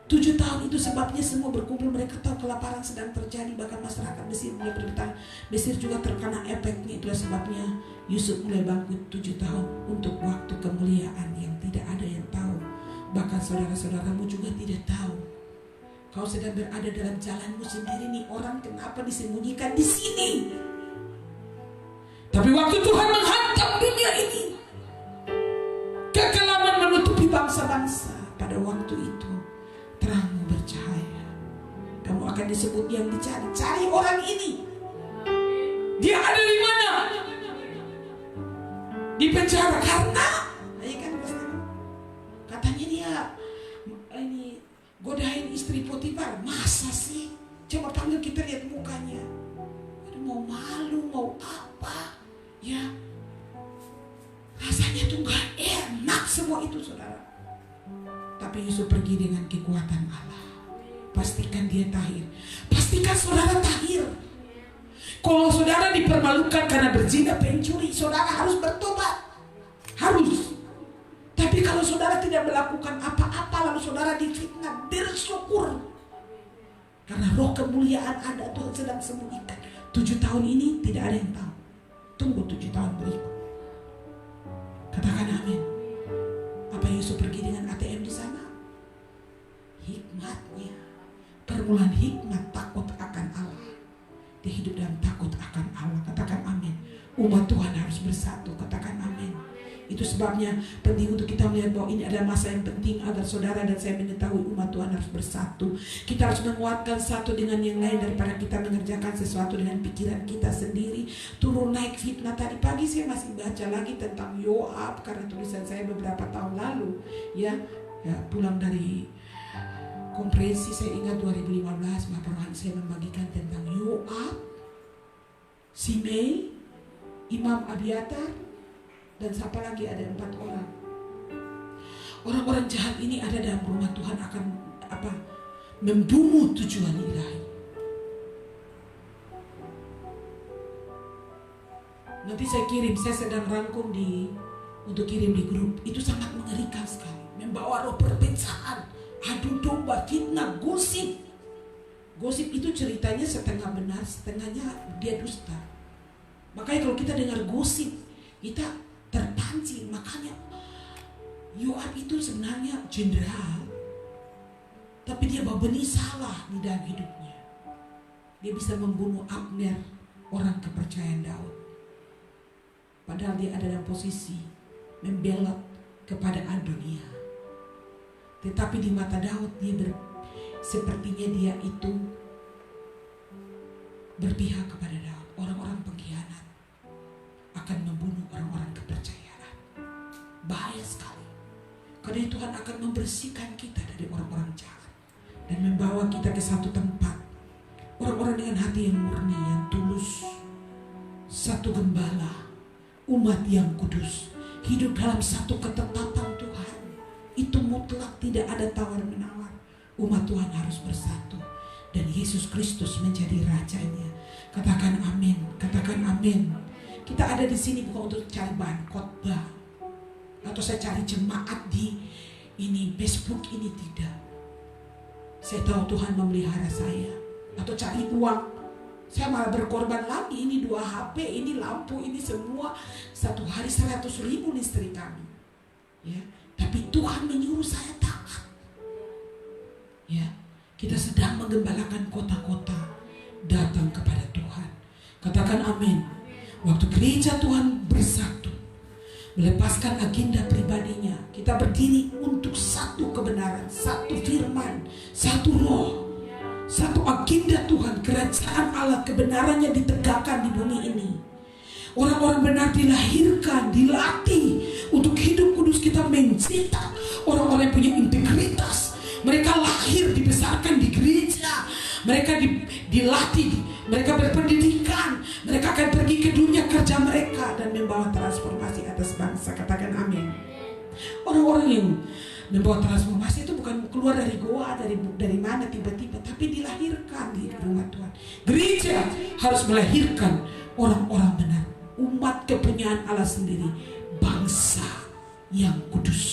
7 tahun itu sebabnya semua berkumpul. Mereka tahu kelaparan sedang terjadi. Bahkan masyarakat Mesir mulai berdatangan. Mesir juga terkena efeknya. Itulah sebabnya Yusuf mulai bangkit 7 tahun untuk waktu kemuliaan yang tidak ada yang tahu. Bahkan saudara-saudaramu juga tidak tahu. Kau sedang berada dalam jalanmu sendiri nih. Orang kenapa disembunyikan di sini? Tapi waktu Tuhan menghantam dunia ini, kekelaman menutupi bangsa-bangsa. Pada waktu itu terangmu bercahaya. Kamu akan disebut yang dicari. Cari orang ini. Dia ada di mana? Di penjara karena katanya dia ini godain istri Potifar. Masa sih? Coba panggil kita lihat mukanya. Aduh, mau malu, mau apa? Yusuf pergi dengan kekuatan Allah. Pastikan dia tahir. Pastikan saudara tahir. Kalau saudara dipermalukan karena berzina, pencuri, saudara harus bertobat. Harus. Tapi kalau saudara tidak melakukan apa-apa lalu saudara difitnah, bersyukur. Karena roh kemuliaan ada, Tuhan sedang sembunyikan. 7 tahun ini tidak ada yang tahu. Tunggu 7 tahun berikut. Katakan amin. Apa Yusuf pergi dengan ATM di sana? Hikmatnya. Permulaan hikmat takut akan Allah. Dia hidup dalam takut akan Allah. Katakan amin. Umat Tuhan harus bersatu. Katakan amin. Itu sebabnya penting untuk kita melihat bahwa ini adalah masa yang penting agar saudara dan saya mengetahui umat Tuhan harus bersatu. Kita harus menguatkan satu dengan yang lain daripada kita mengerjakan sesuatu dengan pikiran kita sendiri. Turun naik fitnah. Tadi pagi saya masih baca lagi tentang Yoab karena tulisan saya beberapa tahun lalu. Ya pulang dari konferensi, saya ingat 2015 Bapak Rohani saya membagikan tentang Yoab, Simei, Imam Abiatar, dan siapa lagi, ada 4 orang. Orang-orang jahat ini ada dalam rumah Tuhan akan membunuh tujuan ilahi. Nanti saya sedang rangkum untuk kirim di grup. Itu sangat mengerikan sekali. Membawa roh perpecahan, adu domba, fitnah, gosip. Gosip itu ceritanya setengah benar, setengahnya dia dusta. Makanya kalau kita dengar gosip, kita terpancing. Makanya Yoab itu sebenarnya jenderal, tapi dia bawa benih salah di dalam hidupnya. Dia bisa membunuh Abner, orang kepercayaan Daud. Padahal dia ada dalam posisi membelot kepada Adonia. Tetapi di mata Daud sepertinya dia itu berpihak kepada Daud. Orang-orang pengkhianat akan membunuh orang-orang kepercayaan. Bahaya sekali. Karena Tuhan akan membersihkan kita dari orang-orang jahat dan membawa kita ke satu tempat. Orang-orang dengan hati yang murni, yang tulus. Satu gembala, umat yang kudus, hidup dalam satu ketetapan Tuhan. Itu mutlak, tidak ada tawar-menawar. Umat Tuhan harus bersatu dan Yesus Kristus menjadi rajanya. Katakan amin, katakan amin. Kita ada di sini bukan untuk cari bahan khotbah atau saya cari jemaat di Facebook ini, tidak. Saya tahu Tuhan memelihara saya. Atau cari uang, saya malah berkorban lagi. Ini 2 HP, ini lampu, ini semua. Satu hari 100.000 listrik kami. Ya, tapi Tuhan menyuruh saya taat. Ya, kita sedang menggembalakan kota-kota datang kepada Tuhan. Katakan amin. Waktu gereja Tuhan bersatu, melepaskan agenda pribadinya, kita berdiri untuk satu kebenaran, satu firman, satu roh, satu agenda Tuhan. Kerajaan Allah, kebenarannya ditegakkan di bumi ini. Orang-orang benar dilahirkan, dilatih untuk hidup kudus. Kita mencetak orang-orang yang punya integritas. Mereka lahir, dibesarkan di gereja. Mereka dilatih, mereka berpendidikan. Mereka akan pergi ke dunia kerja mereka dan membawa transformasi atas bangsa. Katakan amin. Orang-orang yang membawa transformasi itu bukan keluar dari goa, dari mana tiba-tiba, tapi dilahirkan di rumah Tuhan. Gereja harus melahirkan orang-orang benar, umat kepunyaan Allah sendiri, bangsa yang kudus,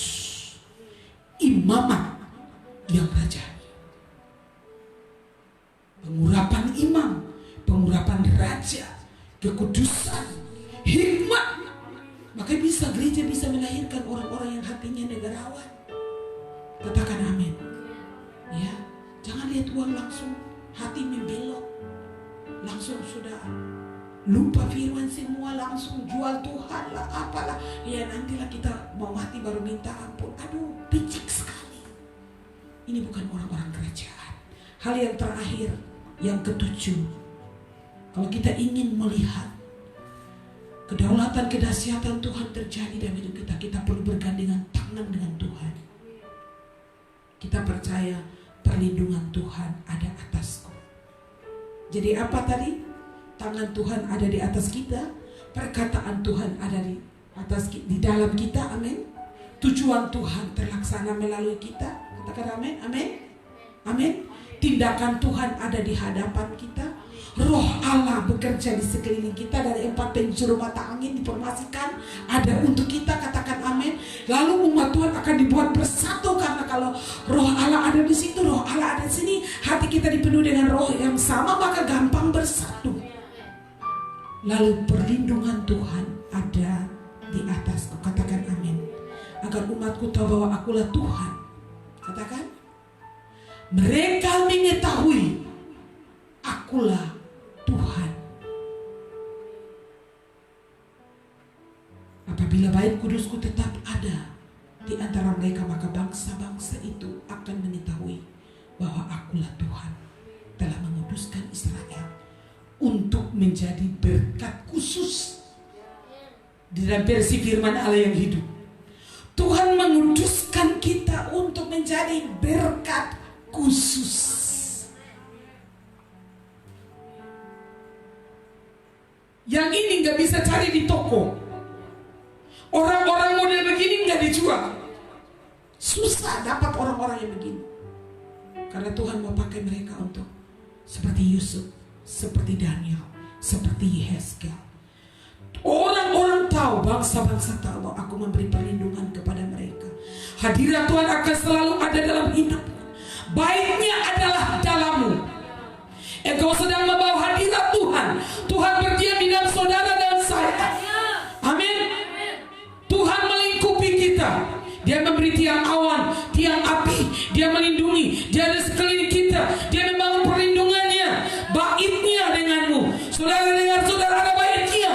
imamat yang raja. Pengurapan imam, pengurapan raja, kekudusan, hikmat. Maka gereja bisa melahirkan orang-orang yang hatinya negarawan. Katakan amin. Ya, jangan lihat uang langsung hati membelok, langsung sudah lupa firman semua, langsung jual Tuhan lah, apalah. Ya nantilah kita mau mati baru minta ampun. Aduh, picik sekali. Ini bukan orang-orang kerajaan. Hal yang terakhir, yang ketujuh, kalau kita ingin melihat kedaulatan, kedahsyatan Tuhan terjadi dalam hidup kita, kita perlu bergandengan tangan dengan Tuhan. Kita percaya perlindungan Tuhan ada atasku. Jadi apa tadi? Tangan Tuhan ada di atas kita, perkataan Tuhan ada di dalam kita, amin. Tujuan Tuhan terlaksana melalui kita. Kata Katakan amin, amin, amin. Tindakan Tuhan ada di hadapan kita. Roh Allah bekerja di sekeliling kita. Dari 4 penjuru mata angin diformasikan ada untuk kita. Katakan amin. Lalu umat Tuhan akan dibuat bersatu, karena kalau roh Allah ada di situ, roh Allah ada di sini, hati kita dipenuhi dengan roh yang sama, maka gampang bersatu. Lalu perlindungan Tuhan ada di atasku. Katakan amin. Agar umatku tahu bahwa akulah Tuhan. Katakan, mereka mengetahui akulah Tuhan. Apabila bait kudusku tetap ada di antara mereka, maka bangsa-bangsa itu akan mengetahui bahwa akulah Tuhan, telah menguduskan Israel untuk menjadi berkat khusus. Di dalam versi firman Allah yang hidup, Tuhan menguduskan kita untuk menjadi berkat khusus. Yang ini gak bisa cari di toko. Orang-orang model begini gak dijual. Susah dapat orang-orang yang begini. Karena Tuhan mau pakai mereka untuk seperti Yusuf, seperti Daniel, seperti Yehezkel. Orang-orang tahu, bangsa-bangsa tahu bahwa aku memberi perlindungan kepada mereka. Hadirat Tuhan akan selalu ada dalam hidup. Baiknya adalah dalammu. Engkau sedang membawa hadirat Tuhan. Tuhan berdiam di dalam saudara dan saya. Amin. Tuhan melingkupi kita. Dia memberi tiang awan, tiang api. Dia melindungi. Dia ada sekeliling kita. Dia membangun perlindungannya. Baitnya denganmu. Saudara dengar, saudara ada baitnya.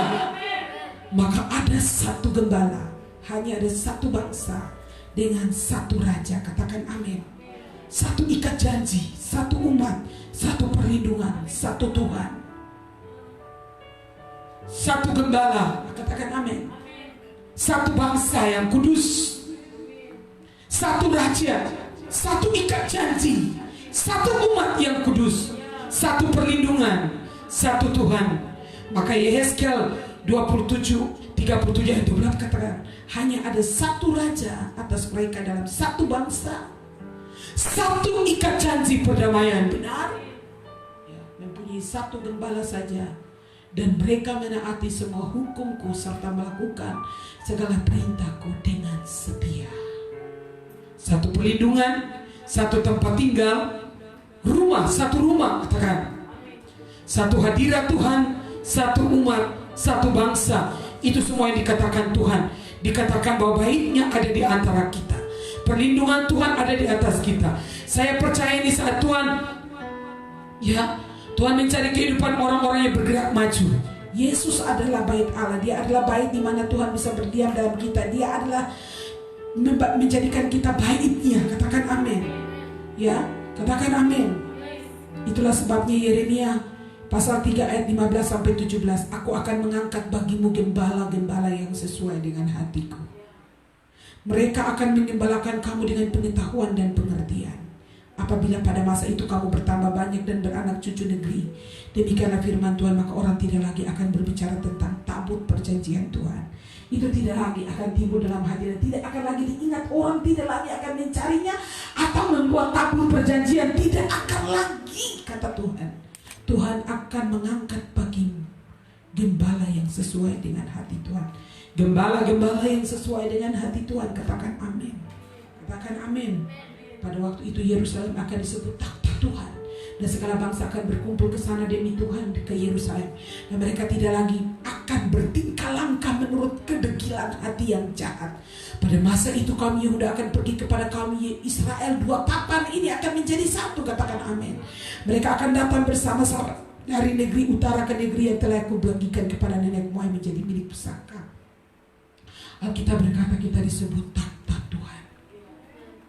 Maka ada satu gembala. Hanya ada satu bangsa dengan satu raja. Katakan amin. Satu ikat janji, satu umat, satu perlindungan, satu Tuhan, satu gembala. Katakan amin. Satu bangsa yang kudus, satu raja, satu ikat janji, satu umat yang kudus, satu perlindungan, satu Tuhan. Maka Yehezkel 27:37 ayat 12 katakan, hanya ada satu raja atas mereka dalam satu bangsa, satu ikat janji perdamaian. Benar ya, mempunyai satu gembala saja, dan mereka menaati semua hukumku serta melakukan segala perintahku dengan setia. Satu perlindungan, satu tempat tinggal, rumah, satu rumah. Katakan, satu hadirat Tuhan, satu umat, satu bangsa. Itu semua yang dikatakan Tuhan. Dikatakan bahwa baiknya ada di antara kita. Perlindungan Tuhan ada di atas kita. Saya percaya ini saat Tuhan mencari kehidupan orang-orang yang bergerak maju. Yesus adalah bait Allah. Dia adalah bait di mana Tuhan bisa berdiam dalam kita. Dia adalah menjadikan kita baitnya. Katakan amin. Ya, katakan amin. Itulah sebabnya Yeremia pasal 3 ayat 15-17, aku akan mengangkat bagimu gembala-gembala yang sesuai dengan hatiku. Mereka akan menggembalakan kamu dengan pengetahuan dan pengertian. Apabila pada masa itu kamu bertambah banyak dan beranak cucu negeri, demikianlah firman Tuhan, maka orang tidak lagi akan berbicara tentang tabut perjanjian Tuhan. Itu tidak lagi akan timbul dalam hadirat, tidak akan lagi diingat, orang tidak lagi akan mencarinya atau membuat tabut perjanjian, tidak akan lagi, kata Tuhan. Tuhan akan mengangkat bagimu gembala yang sesuai dengan hati Tuhan. Gembala-gembala yang sesuai dengan hati Tuhan. Katakan amin. Katakan amin. Pada waktu itu Yerusalem akan disebut takhta Tuhan, dan segala bangsa akan berkumpul ke sana demi Tuhan, ke Yerusalem. Dan mereka tidak lagi akan bertingkah langkah menurut kedegilan hati yang jahat. Pada masa itu kaum Yehuda akan pergi kepada kaum Israel. Dua papan ini akan menjadi satu. Katakan amin. Mereka akan datang bersama-sama dari negeri utara ke negeri yang telah aku bagikan kepada nenek moyang menjadi milik pusaka. Alkitab berkata kita disebut takhta Tuhan.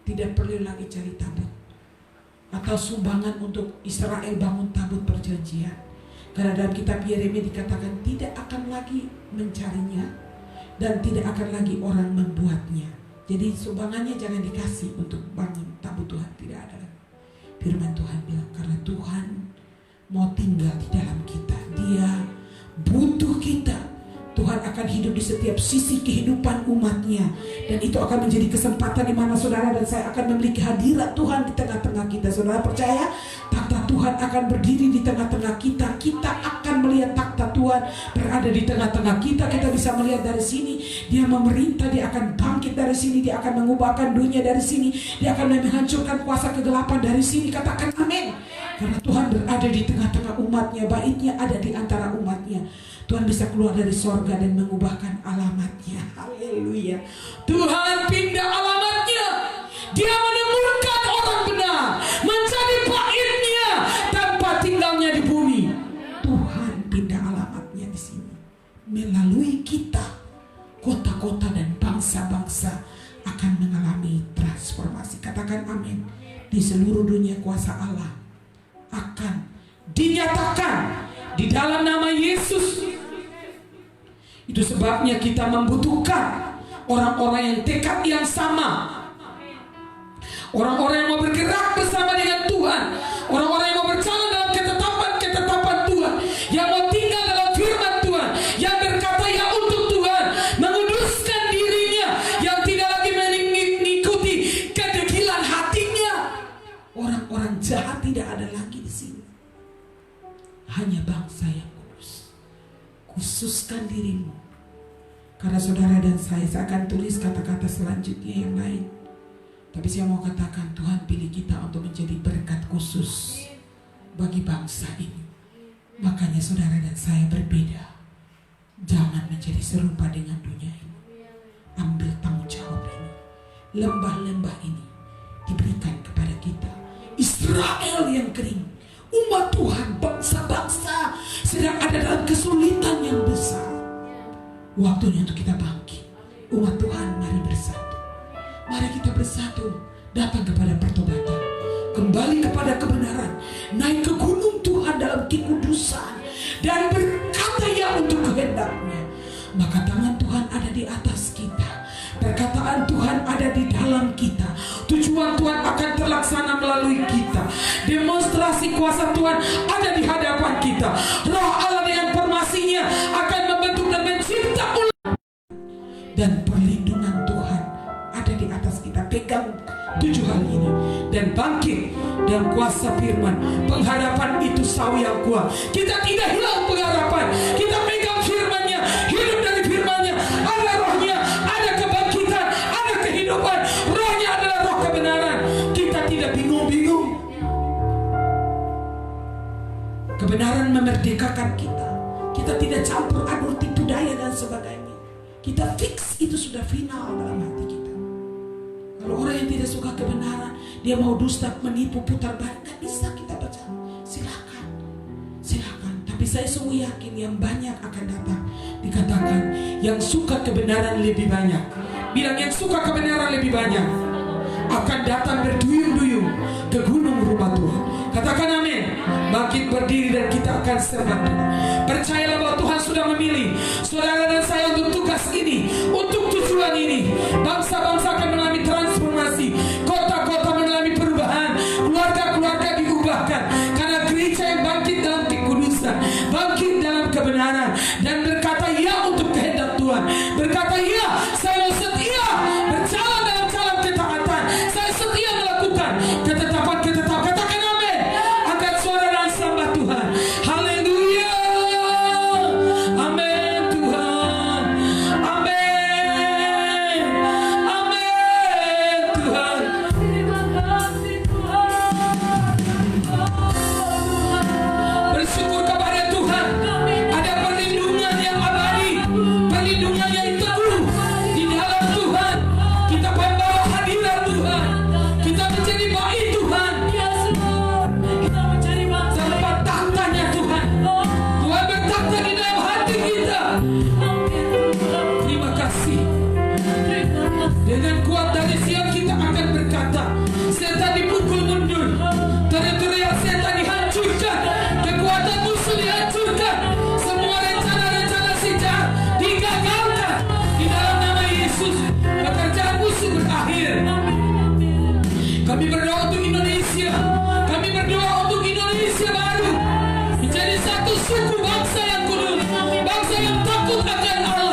Tidak perlu lagi cari tabut atau sumbangan untuk Israel bangun tabut perjanjian. Karena dalam kitab Yeremia dikatakan tidak akan lagi mencarinya dan tidak akan lagi orang membuatnya. Jadi sumbangannya jangan dikasih untuk bangun tabut Tuhan, tidak ada. Firman Tuhan bilang karena Tuhan mau tinggal di dalam kita. Dia butuh kita. Tuhan Tuhan akan hidup di setiap sisi kehidupan umatnya. Dan itu akan menjadi kesempatan di mana saudara dan saya akan memiliki hadirat Tuhan di tengah-tengah kita. Saudara percaya takhta Tuhan akan berdiri di tengah-tengah kita. Kita akan melihat takhta Tuhan berada di tengah-tengah kita. Kita bisa melihat dari sini Dia memerintah, Dia akan bangkit dari sini, Dia akan mengubahkan dunia dari sini, Dia akan menghancurkan kuasa kegelapan dari sini. Katakan amin. Karena Tuhan berada di tengah-tengah umatnya, baitnya ada di antara umatnya. Tuhan bisa keluar dari sorga dan mengubahkan alamatnya. Haleluya. Tuhan pindah alamatnya. Dia menemukan orang benar menjadi baitnya tanpa tinggalnya di bumi. Tuhan pindah alamatnya di sini. Melalui kita, kota-kota dan bangsa-bangsa akan mengalami transformasi. Katakan amin. Di seluruh dunia kuasa Allah akan dinyatakan di dalam nama Yesus. Itu sebabnya kita membutuhkan orang-orang yang tekad yang sama, orang-orang yang mau bergerak bersama dengan Tuhan, orang-orang yang mau berjalan dalam ketetapan Tuhan, yang mau tinggal dalam firman Tuhan, yang berkata ya untuk Tuhan, menguduskan dirinya, yang tidak lagi mengikuti kedegilan hatinya. Orang-orang jahat tidak ada lagi di sini. Hanya bangsa yang kudus. Khususkan dirimu. Karena saudara dan saya akan tulis kata-kata selanjutnya yang lain. Tapi saya mau katakan Tuhan pilih kita untuk menjadi berkat khusus bagi bangsa ini. Makanya saudara dan saya berbeda. Jangan menjadi serupa dengan dunia ini. Ambil tanggung jawab ini. Lembah-lembah ini diberikan kepada kita. Israel yang kering, umat Tuhan, bangsa-bangsa sedang ada dalam kesulitan yang besar. Waktunya untuk kita bangkit. Umat Tuhan, mari bersatu. Mari kita bersatu, datang kepada pertobatan, kembali kepada kebenaran, naik ke gunung Tuhan dalam kekudusan, dan berkata ya untuk kehendaknya. Maka tangan Tuhan ada di atas kita, perkataan Tuhan ada di dalam kita, tujuan Tuhan akan terlaksana melalui kita, demonstrasi kuasa Tuhan ada di hadapan kita. Roh Allah dengan formasinya akan membentuk dan mencipta ulang, dan perlindungan Tuhan ada di atas kita. Pegang 7 hal ini dan bangkit dalam kuasa firman. Pengharapan itu sawi yang kuat. Kita tidak hilang pengharapan. Kita pegang firman-Nya, hidup dari firman-Nya. Ada rohnya, ada kebangkitan, ada kehidupan. Rohnya adalah roh kebenaran. Kita tidak bingung-bingung. Kebenaran memerdekakan kita. Kita tidak campur aduk tipu daya dan sebagainya. Kita fix, itu sudah final dalam hati kita. Kalau orang yang tidak suka kebenaran, dia mau dusta, menipu, putar balik, gak bisa kita baca. Silakan, silakan. Tapi saya sungguh yakin yang banyak akan datang. Dikatakan yang suka kebenaran lebih banyak. Bilang yang suka kebenaran lebih banyak akan datang berduyun-duyun ke gunung rumah Tuhan. Katakan amin. Bangkit berdiri dan kita akan sembah Tuhan. Percayalah bahwa Tuhan sudah memilih saudara dan saya untuk tugas ini, untuk tujuan ini. Bangsa-bangsa akan mengalami transformasi, kota-kota mengalami perubahan, keluarga-keluarga diubahkan karena gereja yang bangkit dalam kekudusan, bangkit dalam kebenaran, dan berkata ya untuk kehendak Tuhan. Berkata ya, saya setia berjalan dalam jalan ketaatan, saya setia melakukan ketetapan. Katakan amin. Angkat suara dan sembah Tuhan. Haleluya. Amin Tuhan. Amin. Amin Tuhan. Terima kasih Tuhan. Bersyukur kepada Tuhan. Ada perlindungan yang abadi, perlindungan yang teguh di dalam Tuhan. Kita membawa hadirat Tuhan. Kita menjadi baik Tuhan. Yes Lord, kita mencari bangsa Tempat tahtanya Tuhan. Tuhan bertakhta di dalam hati kita. Terima kasih. Dengan kuat dari siang kita akan berkata, setan dipukul mundur, teritorial setan dihancurkan, kekuatan musuh dihancurkan, semua rencana-rencana si jahat digagalkan di dalam nama Yesus. Pekerjaan musuh berakhir. Kami berdoa untuk Indonesia. Kami berdoa untuk Indonesia baru menjadi satu suku bangsa yang kudus, bangsa yang takut akan Allah.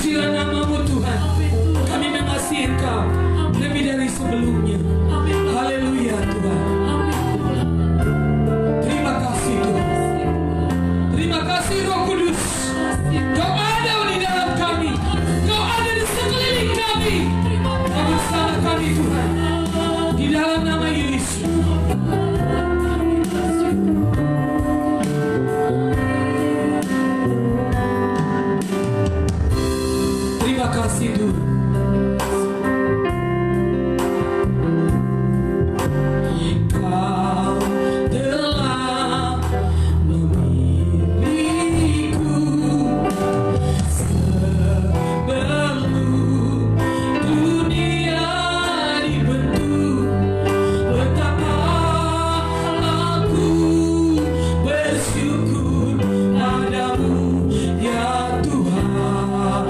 Terpujilah namamu Tuhan. Kami mengasihi Engkau lebih dari sebelumnya. Haleluya Tuhan. Terima kasih Tuhan. Terima kasih Roh Kudus. Kau ada di dalam kami. Kau ada di sekeliling kami. Kau bersama kami Tuhan. Di dalam nama Yesus. Terima kasih Tuhan. Kau telah memilihku sebelum dunia dibentuk. Betapa aku bersyukur padamu ya Tuhan.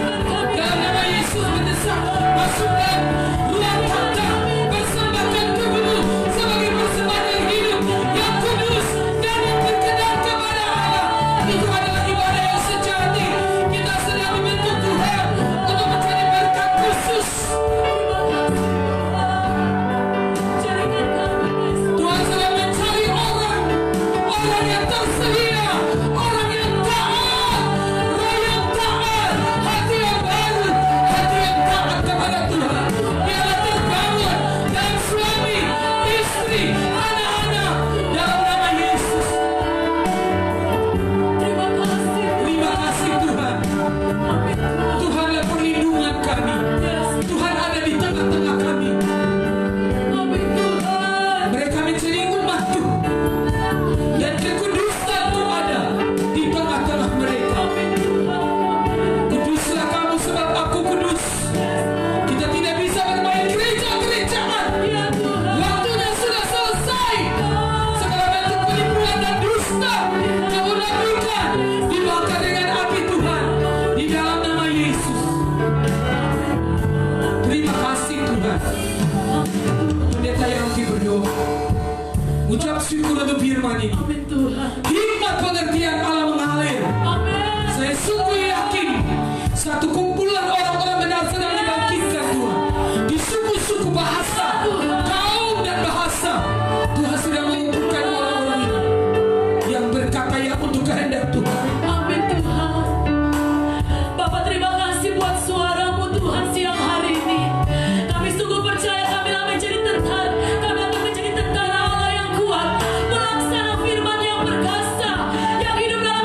Dalam nama Yesus mendesak masuk dalam ruang takhta, persembahkan kepada sebagai persembahan yang hidup, yang kudus dan yang berkenan kepada Allah. Itu adalah ibadah yang sejati. Kita sedang dibentuk Tuhan untuk mencari berkat khusus. Tuhan sedang mencari orang yang tersedia, orang yang taat, hati yang baru, hati yang taat kepada Tuhan. Biarlah terbangun dalam suami, istri, anak-anak dalam nama Yesus. Terima kasih Tuhan. Tuhanlah perlindungan kami. Tuhan ada di tengah-tengah kami. Mereka mencari umat Tuhan, dan kekudusan itu ada di tengah-tengah mereka. Kuduslah kamu sebab aku kudus. Kita tidak bisa bermain gereja-gerejaan. Waktunya sudah selesai. Segala bentuk penipuan dan dusta, kemunafikan dibakar dengan api Tuhan di dalam nama Yesus. Terima kasih Tuhan. Pendeta Yongki berdoa, ucap syukur untuk firman ini. Hikmat pengertian Allah mengalir. Saya sungguh yakin satu kumpulan orang-orang benar sedang dibangkitkan Tuhan. Di suku-suku bahasa, kaum dan bahasa, Tuhan sedang mengumpulkan orang-orang ini yang berkata ya untuk kehendak Tuhan. Amin Tuhan. Bapak terima kasih buat suaramu Tuhan siang hari ini. Kami sungguh percaya kami akan menjadi tentara. Kami akan menjadi tentara Allah yang kuat, melaksanakan firman yang perkasa, yang hidup dalam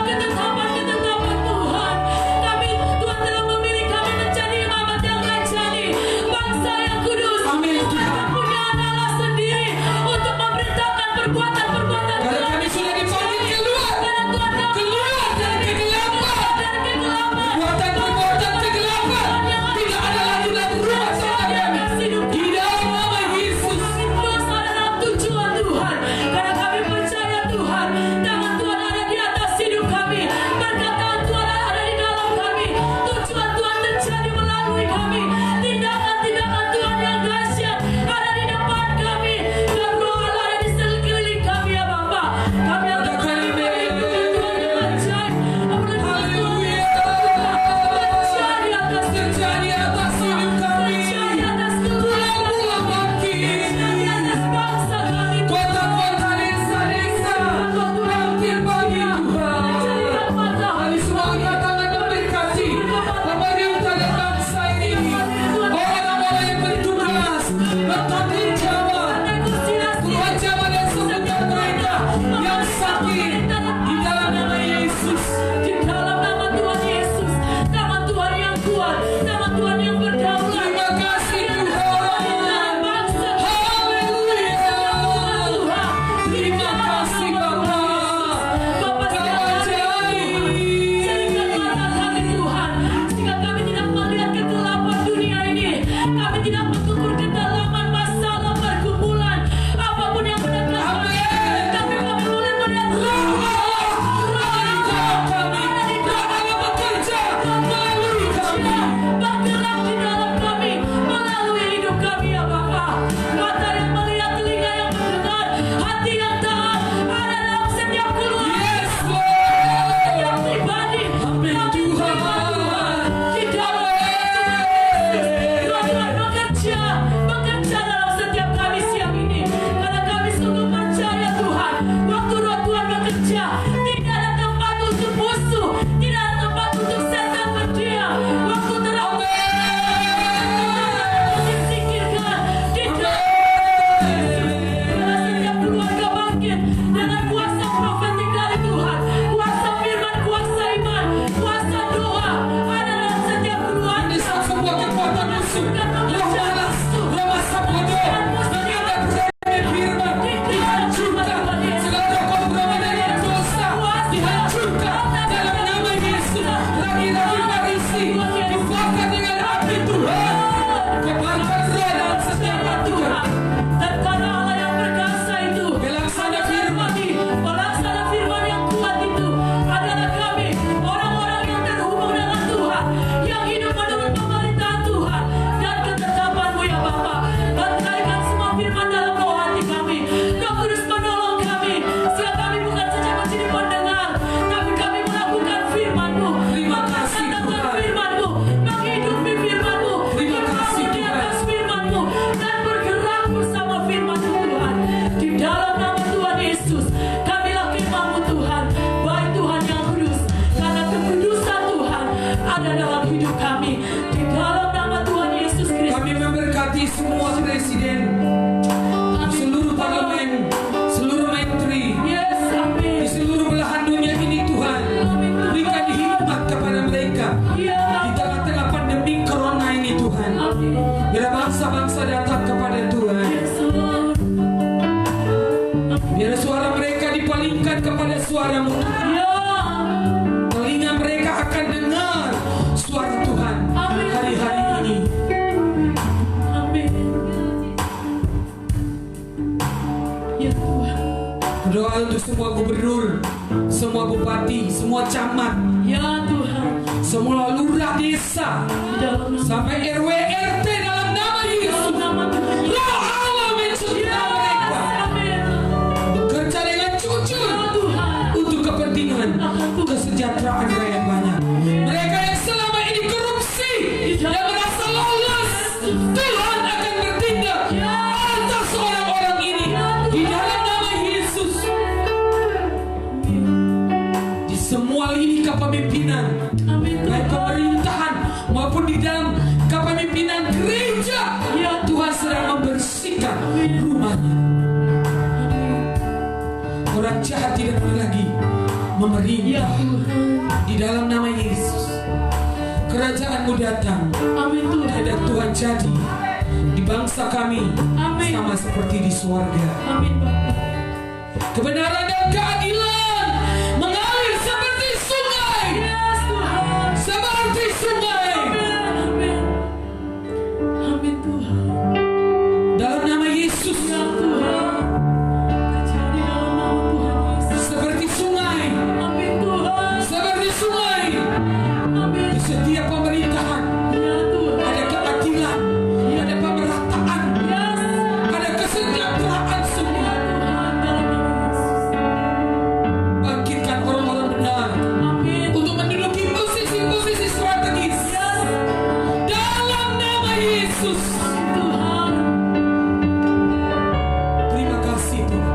memberkati semua presiden, seluruh parlemen, seluruh menteri, Yes, amin. di seluruh belahan dunia ini Tuhan. Berikan hikmat kepada mereka Ya, di tengah-tengah pandemi corona ini Tuhan. amin. Biar bangsa-bangsa datang kepada Tuhan. Yes, Lord. Biar suara mereka dipalingkan kepada suara-Mu. Ya, Telinga mereka akan dengar suara Tuhan hari-hari ini. amin. Ya Tuhan. Berdoa untuk semua gubernur, semua bupati, semua camat, Ya Tuhan. semua lurah desa, Di dalam nama, sampai RW RT dalam nama Yesus. dalam nama Tuhan. Roh Allah mencipta mereka Amin. bekerja dengan jujur Ya Tuhan. untuk kepentingan kesejahteraan rakyat banyak. Mereka yang selama ini korupsi dan merasa lolos, Tuhan akan bertindak atas orang-orang ini di dalam nama Yesus. Di semua lini kepemimpinan, Amin. baik pemerintahan maupun di dalam kepemimpinan gereja, Ya Tuhan sedang membersihkan rumahnya. Orang jahat tidak boleh lagi Ya memerintah Tuhan. di dalam nama Yesus. Kerajaan-Mu datang, Amin Tuhan. kehendak Tuhan jadi di bangsa kami Amin. sama seperti di surga. Amin Bapak. Kebenaran dan keadilan mengalir seperti sungai, Yes Tuhan. seperti sungai. Amin. Amin Tuhan. Dalam nama Yesus, Ya Tuhan. Terjadi dalam nama Tuhan Yesus. seperti sungai, Amin Tuhan. seperti sungai. Amin. Di setiap pemerintahan Ya Tuhan. ada keadilan, ada pemerataan, Yes. ada kesejahteraan semua. Ya Tuhan. Dalam nama Yesus. Bangkitkan orang-orang benar Amin. untuk menduduki posisi-posisi strategis Yes. dalam nama Yesus. Tuhan. Terima kasih Tuhan.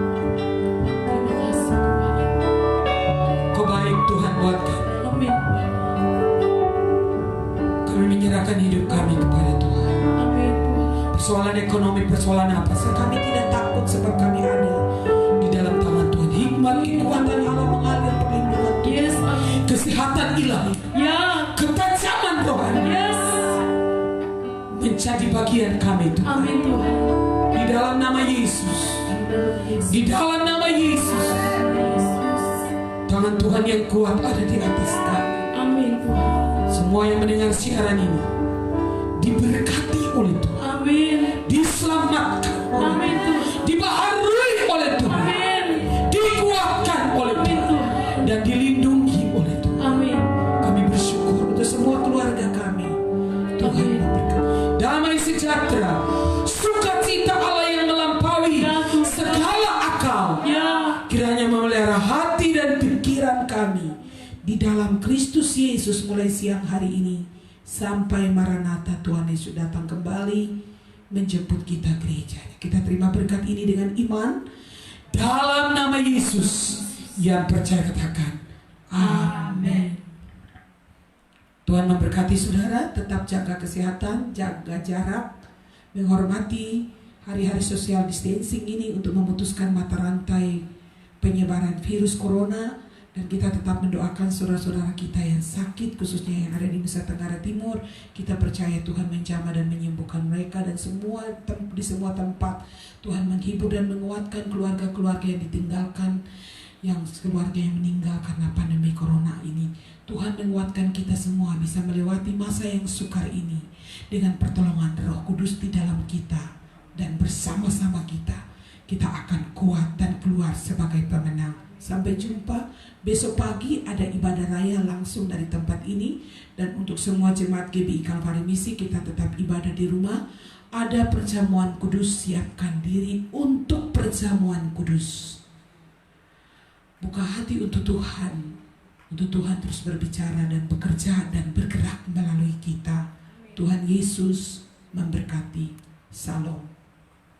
Terima kasih Tuhan. Kau baik Tuhan buat kami. Amin. Kami menyerahkan hidup kami kepada Tuhan. Amin Tuhan. Persoalan ekonomi, persoalan apa saja, kami tidak takut sebab kami ada di dalam tangan Tuhan. Hikmat, kekuatan Allah mengalir, perlindungan Tuhan, Yes. Amin. kesehatan ilahi, Ya. ketajaman rohani Yes. menjadi bagian kami Tuhan. Amin Tuhan. Di dalam nama Yesus, Yesus. di dalam nama Yesus, tangan Tuhan yang kuat ada di atas kami. Amin Tuhan. Semua yang mendengar siaran ini diberkati oleh Tuhan, Amin. diselamatkan oleh Amin Tuhan, Tuhan. dibaharui oleh Tuhan, Amin. dikuatkan oleh Amin Tuhan, Tuhan. dan dilindungi oleh Tuhan. Amin. Kami bersyukur untuk semua keluarga kami. Tuhan Amin. memberkati. Damai sejahtera, sukacita Allah yang melampaui Ya Tuhan. segala akal, Ya. kiranya memelihara hati dan pikiran kami di dalam Kristus Yesus mulai siang hari ini sampai Maranatha Tuhan Yesus datang kembali menjemput kita gerejanya. Kita terima berkat ini dengan iman dalam nama Yesus. Yang percaya katakan amin. Tuhan memberkati saudara, tetap jaga kesehatan, jaga jarak, menghormati hari-hari social distancing ini untuk memutuskan mata rantai penyebaran virus corona. Dan kita tetap mendoakan saudara-saudara kita yang sakit, khususnya yang ada di Nusa Tenggara Timur. Kita percaya Tuhan menjamah dan menyembuhkan mereka, dan di semua tempat Tuhan menghibur dan menguatkan keluarga-keluarga yang ditinggalkan, yang keluarga yang meninggal karena pandemi corona ini. Tuhan menguatkan kita semua bisa melewati masa yang sukar ini dengan pertolongan Roh Kudus di dalam kita, dan bersama-sama kita akan kuat dan keluar sebagai pemenang. Sampai jumpa besok pagi, ada ibadah raya langsung dari tempat ini. Dan untuk semua jemaat GBI Kalvari Misi, kita tetap ibadah di rumah. Ada perjamuan kudus, siapkan diri untuk perjamuan kudus. Buka hati untuk Tuhan terus berbicara dan bekerja dan bergerak melalui kita. Tuhan Yesus memberkati. Salam.